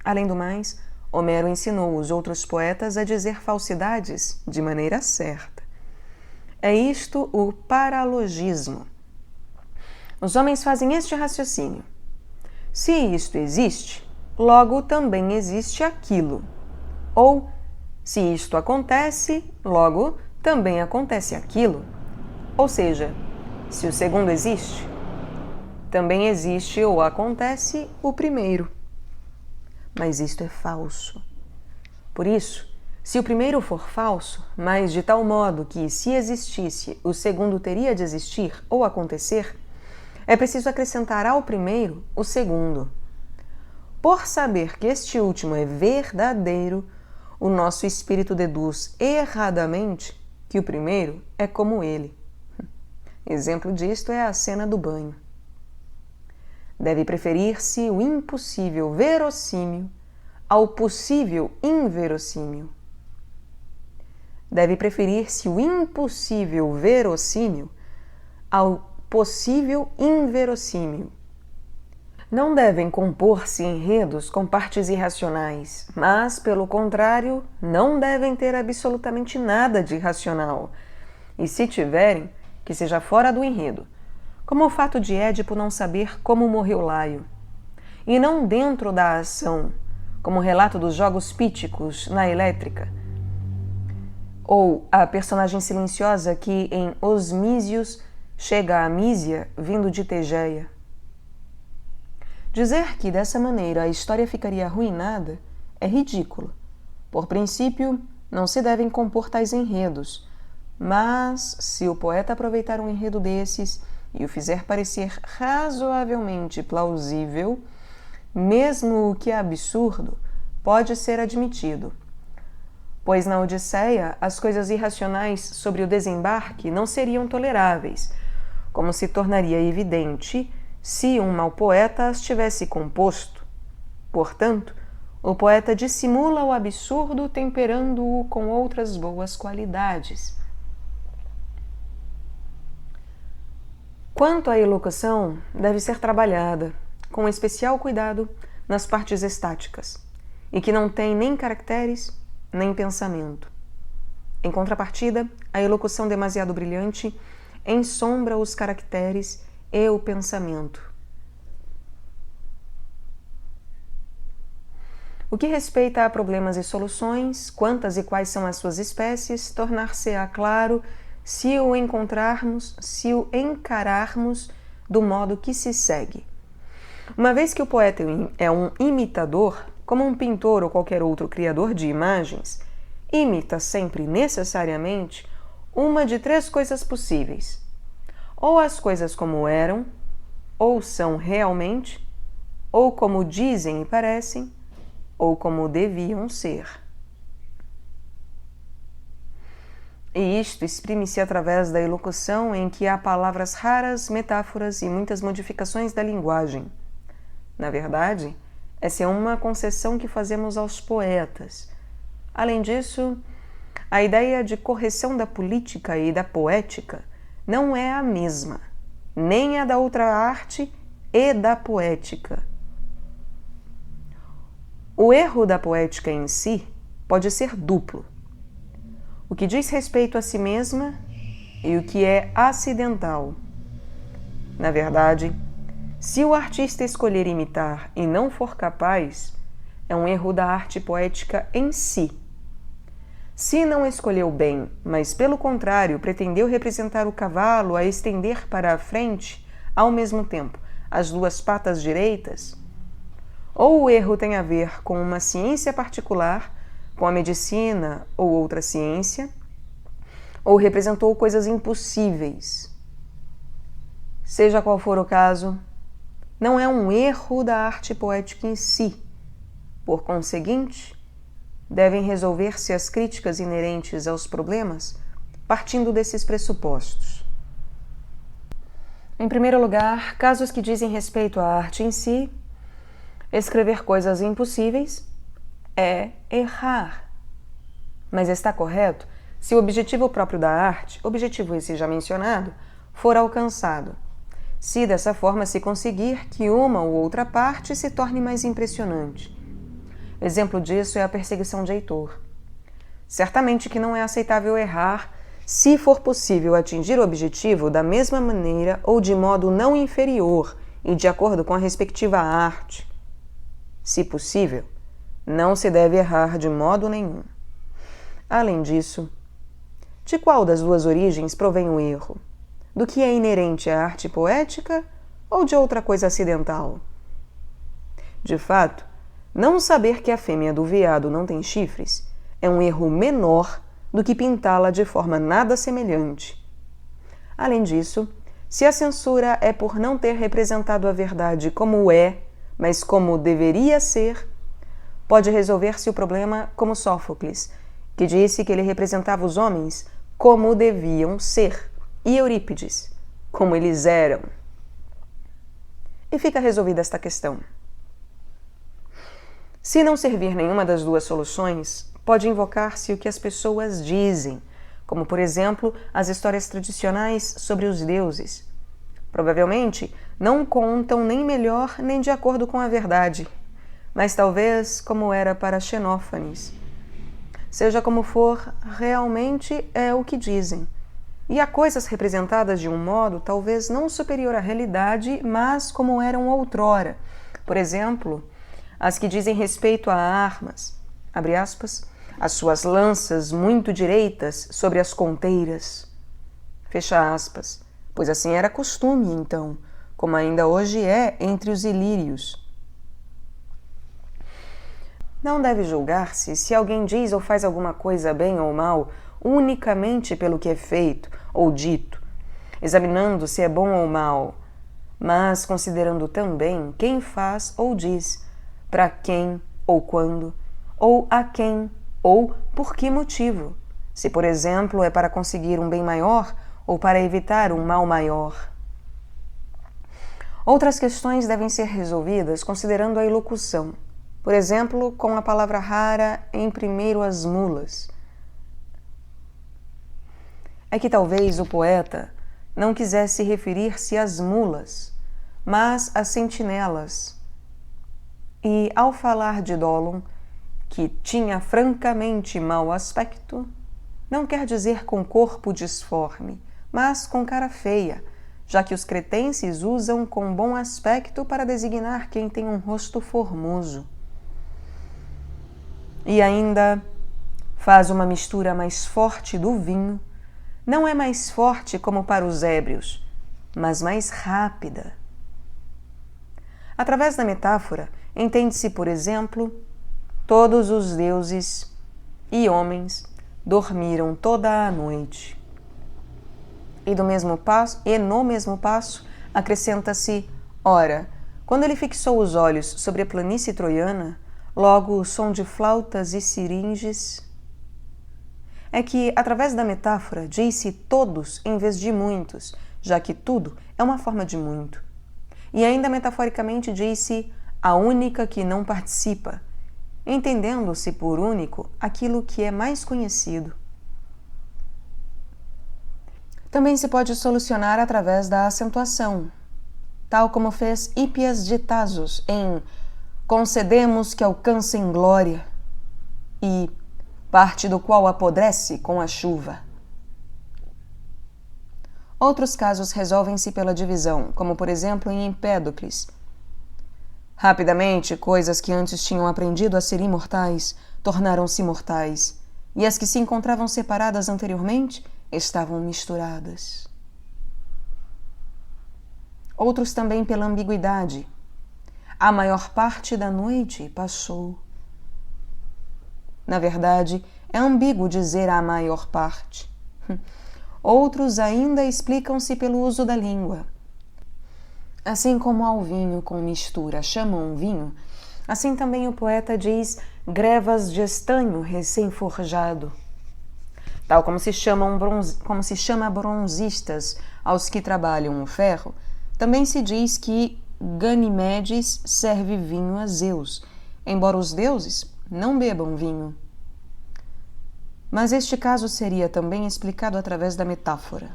Além do mais, Homero ensinou os outros poetas a dizer falsidades de maneira certa. É isto o paralogismo. Os homens fazem este raciocínio. Se isto existe, logo também existe aquilo. Ou, se isto acontece, logo também acontece aquilo. Ou seja, se o segundo existe, também existe ou acontece o primeiro. Mas isto é falso. Por isso, se o primeiro for falso, mas de tal modo que, se existisse, o segundo teria de existir ou acontecer, é preciso acrescentar ao primeiro o segundo. Por saber que este último é verdadeiro, o nosso espírito deduz erradamente que o primeiro é como ele. Exemplo disto é a cena do banho. Deve preferir-se o impossível verossímil ao possível inverossímil. Deve preferir-se o impossível verossímil ao possível inverossímil. Não devem compor-se enredos com partes irracionais, mas, pelo contrário, não devem ter absolutamente nada de irracional. E se tiverem, que seja fora do enredo, como o fato de Édipo não saber como morreu Laio, e não dentro da ação, como o relato dos jogos píticos na Elétrica, ou a personagem silenciosa que em Os Mísios chega a Mísia vindo de Tegeia. Dizer que dessa maneira a história ficaria arruinada é ridículo. Por princípio, não se devem compor tais enredos, mas se o poeta aproveitar um enredo desses e o fizer parecer razoavelmente plausível, mesmo o que é absurdo pode ser admitido. Pois na Odisseia as coisas irracionais sobre o desembarque não seriam toleráveis, como se tornaria evidente se um mau poeta as tivesse composto. Portanto, o poeta dissimula o absurdo temperando-o com outras boas qualidades. Quanto à elocução, deve ser trabalhada, com especial cuidado, nas partes estáticas, e que não têm nem caracteres, nem pensamento. Em contrapartida, a elocução demasiado brilhante ensombra os caracteres e o pensamento. O que respeita a problemas e soluções, quantas e quais são as suas espécies, tornar-se-á claro se o encontrarmos, se o encararmos do modo que se segue. Uma vez que o poeta é um imitador, como um pintor ou qualquer outro criador de imagens, imita sempre necessariamente uma de três coisas possíveis: ou as coisas como eram, ou são realmente, ou como dizem e parecem, ou como deviam ser. E isto exprime-se através da elocução em que há palavras raras, metáforas e muitas modificações da linguagem. Na verdade, essa é uma concessão que fazemos aos poetas. Além disso, a ideia de correção da política e da poética não é a mesma, nem a da outra arte e da poética. O erro da poética em si pode ser duplo: o que diz respeito a si mesma e o que é acidental. Na verdade, se o artista escolher imitar e não for capaz, é um erro da arte poética em si. Se não escolheu bem, mas pelo contrário pretendeu representar o cavalo a estender para a frente, ao mesmo tempo, as duas patas direitas, ou o erro tem a ver com uma ciência particular, com a medicina ou outra ciência, ou representou coisas impossíveis. Seja qual for o caso, não é um erro da arte poética em si. Por conseguinte, devem resolver-se as críticas inerentes aos problemas partindo desses pressupostos. Em primeiro lugar, casos que dizem respeito à arte em si, escrever coisas impossíveis é errar. Mas está correto se o objetivo próprio da arte, objetivo esse já mencionado, for alcançado. Se dessa forma se conseguir que uma ou outra parte se torne mais impressionante. Exemplo disso é a perseguição de Heitor. Certamente que não é aceitável errar se for possível atingir o objetivo da mesma maneira ou de modo não inferior e de acordo com a respectiva arte. Se possível, não se deve errar de modo nenhum. Além disso, de qual das duas origens provém o erro? Do que é inerente à arte poética ou de outra coisa acidental? De fato, não saber que a fêmea do veado não tem chifres é um erro menor do que pintá-la de forma nada semelhante. Além disso, se a censura é por não ter representado a verdade como é, mas como deveria ser, pode resolver-se o problema como Sófocles, que disse que ele representava os homens como deviam ser, e Eurípides, como eles eram. E fica resolvida esta questão. Se não servir nenhuma das duas soluções, pode invocar-se o que as pessoas dizem, como, por exemplo, as histórias tradicionais sobre os deuses. Provavelmente não contam nem melhor nem de acordo com a verdade, mas talvez como era para Xenófanes. Seja como for, realmente é o que dizem. E há coisas representadas de um modo talvez não superior à realidade, mas como eram outrora. Por exemplo, as que dizem respeito a armas, abre aspas, as suas lanças muito direitas sobre as conteiras, fecha aspas, pois assim era costume então, como ainda hoje é entre os ilírios. Não deve julgar-se se alguém diz ou faz alguma coisa bem ou mal unicamente pelo que é feito ou dito, examinando se é bom ou mal, mas considerando também quem faz ou diz, para quem ou quando, ou a quem ou por que motivo, se, por exemplo, é para conseguir um bem maior ou para evitar um mal maior. Outras questões devem ser resolvidas considerando a elocução, por exemplo, com a palavra rara em primeiro as mulas. É que talvez o poeta não quisesse referir-se às mulas, mas às sentinelas. E, ao falar de Dólon, que tinha francamente mau aspecto, não quer dizer com corpo disforme, mas com cara feia, já que os cretenses usam com bom aspecto para designar quem tem um rosto formoso. E ainda faz uma mistura mais forte do vinho. Não é mais forte como para os ébrios, mas mais rápida. Através da metáfora, entende-se, por exemplo, todos os deuses e homens dormiram toda a noite. E no mesmo passo, acrescenta-se, ora, quando ele fixou os olhos sobre a planície troiana, logo o som de flautas e siringes. É que, através da metáfora, diz-se todos em vez de muitos, já que tudo é uma forma de muito. E ainda metaforicamente diz-se a única que não participa, entendendo-se por único aquilo que é mais conhecido. Também se pode solucionar através da acentuação, tal como fez Hípias de Tasos em Concedemos que alcancem glória e parte do qual apodrece com a chuva. Outros casos resolvem-se pela divisão, como por exemplo em Empédocles. Rapidamente, coisas que antes tinham aprendido a ser imortais tornaram-se mortais, e as que se encontravam separadas anteriormente estavam misturadas. Outros também pela ambiguidade. A maior parte da noite passou. Na verdade, é ambíguo dizer a maior parte. Outros ainda explicam-se pelo uso da língua. Assim como ao vinho com mistura chamam vinho, assim também o poeta diz grevas de estanho recém-forjado. Tal como se chama bronzistas aos que trabalham o ferro, também se diz que Ganimedes serve vinho a Zeus, embora os deuses não bebam vinho. Mas este caso seria também explicado através da metáfora.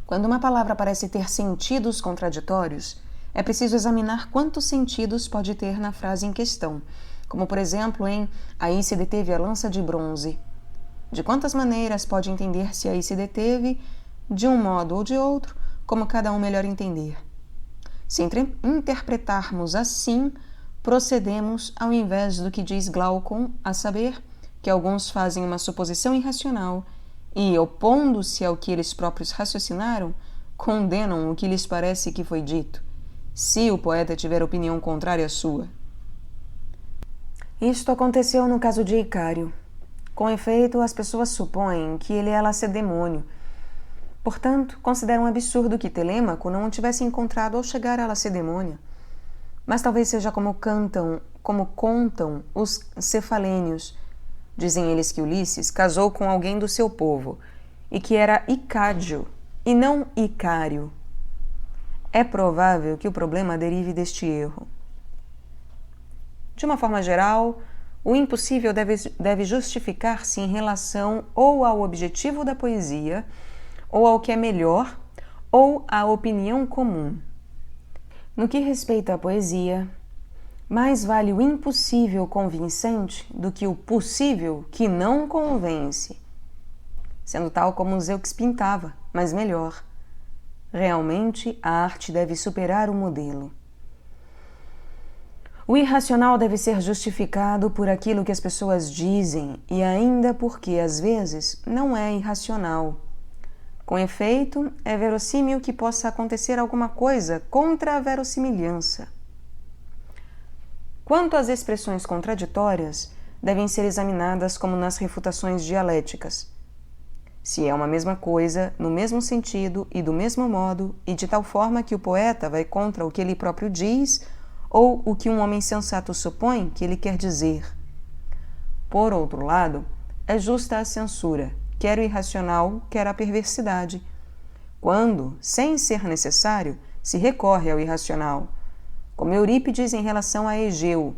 Quando uma palavra parece ter sentidos contraditórios, é preciso examinar quantos sentidos pode ter na frase em questão, como por exemplo em aí se deteve a lança de bronze. De quantas maneiras pode entender-se aí se deteve, de um modo ou de outro, como cada um melhor entender. Se interpretarmos assim, procedemos ao invés do que diz Glaucon, a saber, que alguns fazem uma suposição irracional e, opondo-se ao que eles próprios raciocinaram, condenam o que lhes parece que foi dito, se o poeta tiver opinião contrária à sua. Isto aconteceu no caso de Icário. Com efeito, as pessoas supõem que ele é lacedemônio. Portanto, consideram absurdo que Telêmaco não o tivesse encontrado ao chegar à Lacedemônia. Mas talvez seja como contam os cefalênios. Dizem eles que Ulisses casou com alguém do seu povo e que era Icádio e não Icário. É provável que o problema derive deste erro. De uma forma geral, o impossível deve justificar-se em relação ou ao objetivo da poesia, ou ao que é melhor, ou a opinião comum. No que respeita à poesia, mais vale o impossível convincente do que o possível que não convence, sendo tal como Zeux pintava, mas melhor. Realmente, a arte deve superar o modelo. O irracional deve ser justificado por aquilo que as pessoas dizem e ainda porque, às vezes, não é irracional. Com efeito, é verossímil que possa acontecer alguma coisa contra a verossimilhança. Quanto às expressões contraditórias, devem ser examinadas como nas refutações dialéticas. Se é uma mesma coisa, no mesmo sentido e do mesmo modo, e de tal forma que o poeta vai contra o que ele próprio diz ou o que um homem sensato supõe que ele quer dizer. Por outro lado, é justa a censura, quer o irracional, quer a perversidade, quando, sem ser necessário, se recorre ao irracional, como Eurípides em relação a Egeu,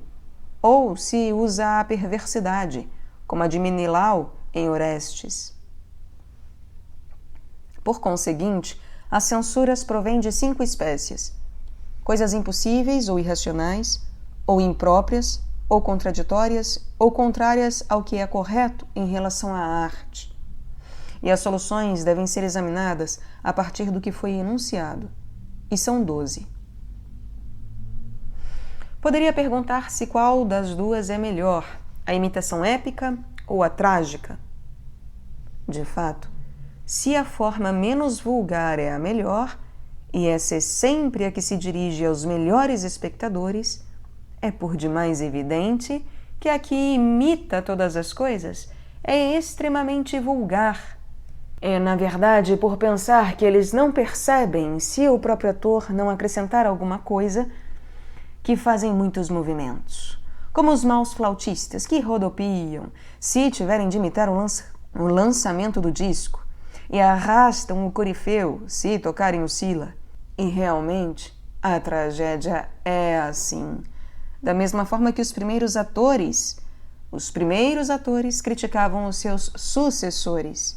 ou se usa a perversidade, como a de Menilau em Orestes. Por conseguinte, as censuras provêm de 5 espécies: coisas impossíveis ou irracionais, ou impróprias, ou contraditórias, ou contrárias ao que é correto em relação à arte. E as soluções devem ser examinadas a partir do que foi enunciado, e são 12. Poderia perguntar-se qual das duas é melhor, a imitação épica ou a trágica? De fato, se a forma menos vulgar é a melhor, e essa é sempre a que se dirige aos melhores espectadores, é por demais evidente que a que imita todas as coisas é extremamente vulgar. É, na verdade, por pensar que eles não percebem, se o próprio ator não acrescentar alguma coisa, que fazem muitos movimentos, como os maus flautistas que rodopiam, se tiverem de imitar o lançamento do disco, e arrastam o corifeu, se tocarem o sila. E realmente, a tragédia é assim. Da mesma forma que os primeiros atores criticavam os seus sucessores.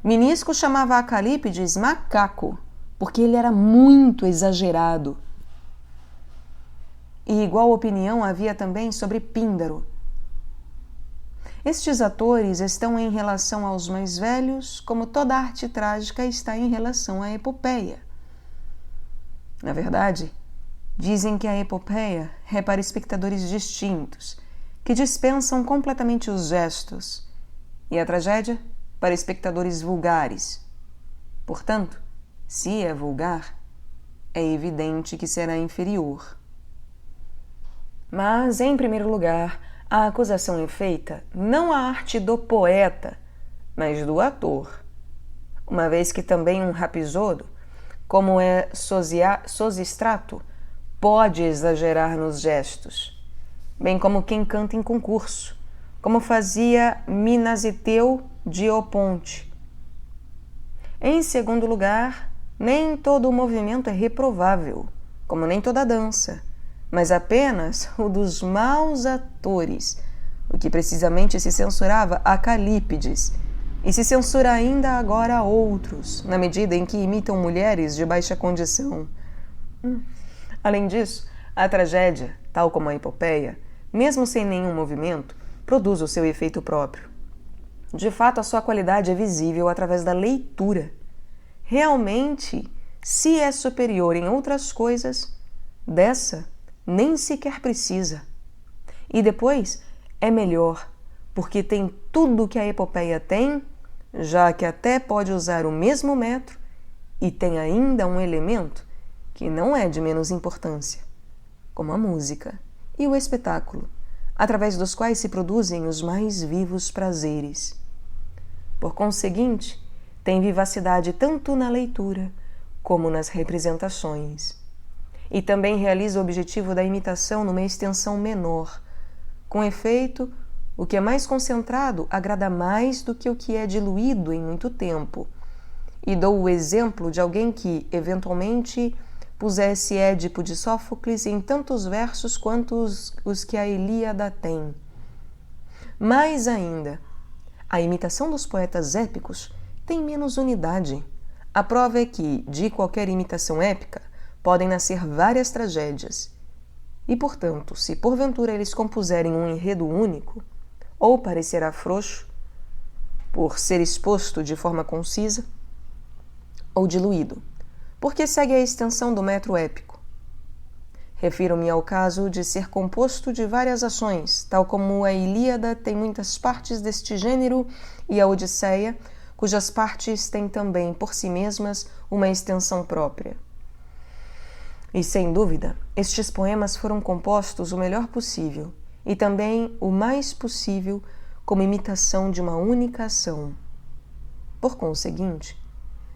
Minisco chamava Acalípides macaco, porque ele era muito exagerado. E igual opinião havia também sobre Píndaro. Estes atores estão em relação aos mais velhos, como toda arte trágica está em relação à epopeia. Na verdade, dizem que a epopeia é para espectadores distintos, que dispensam completamente os gestos, e a tragédia para espectadores vulgares. Portanto, se é vulgar, é evidente que será inferior. Mas, em primeiro lugar, a acusação é feita não à arte do poeta, mas do ator, uma vez que também um rapisodo, como é Sosistrato, pode exagerar nos gestos, bem como quem canta em concurso, como fazia Minasiteu de Oponte. Em segundo lugar, nem todo o movimento é reprovável, como nem toda dança, mas apenas o dos maus atores, o que precisamente se censurava a Calípides, e se censura ainda agora a outros, na medida em que imitam mulheres de baixa condição. Além disso, a tragédia, tal como a epopeia, mesmo sem nenhum movimento, produz o seu efeito próprio. De fato, a sua qualidade é visível através da leitura. Realmente, se é superior em outras coisas, dessa nem sequer precisa. E depois é melhor, porque tem tudo que a epopeia tem, já que até pode usar o mesmo metro e tem ainda um elemento que não é de menos importância, como a música e o espetáculo, através dos quais se produzem os mais vivos prazeres. Por conseguinte, tem vivacidade tanto na leitura como nas representações. E também realiza o objetivo da imitação numa extensão menor. Com efeito, o que é mais concentrado agrada mais do que o que é diluído em muito tempo. E dou o exemplo de alguém que, eventualmente, pusesse Édipo de Sófocles em tantos versos quanto os que a Ilíada tem. Mais ainda, a imitação dos poetas épicos tem menos unidade. A prova é que, de qualquer imitação épica, podem nascer várias tragédias. E, portanto, se porventura eles compuserem um enredo único, ou parecerá frouxo, por ser exposto de forma concisa, ou diluído, porque segue a extensão do metro épico. Refiro-me ao caso de ser composto de várias ações, tal como a Ilíada tem muitas partes deste gênero e a Odisseia, cujas partes têm também por si mesmas uma extensão própria. E, sem dúvida, estes poemas foram compostos o melhor possível e também o mais possível como imitação de uma única ação. Por conseguinte,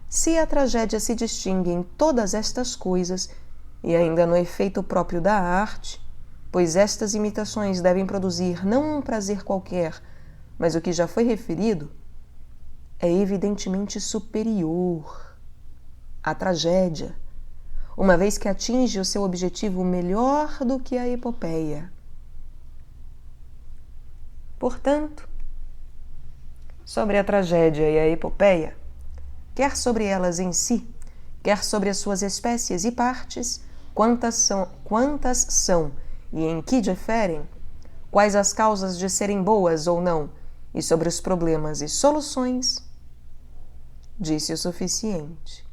se a tragédia se distingue em todas estas coisas e ainda no efeito próprio da arte, pois estas imitações devem produzir não um prazer qualquer, mas o que já foi referido, é evidentemente superior à tragédia, uma vez que atinge o seu objetivo melhor do que a epopeia. Portanto, sobre a tragédia e a epopeia, quer sobre elas em si, quer sobre as suas espécies e partes, quantas são e em que diferem, quais as causas de serem boas ou não, e sobre os problemas e soluções, disse o suficiente.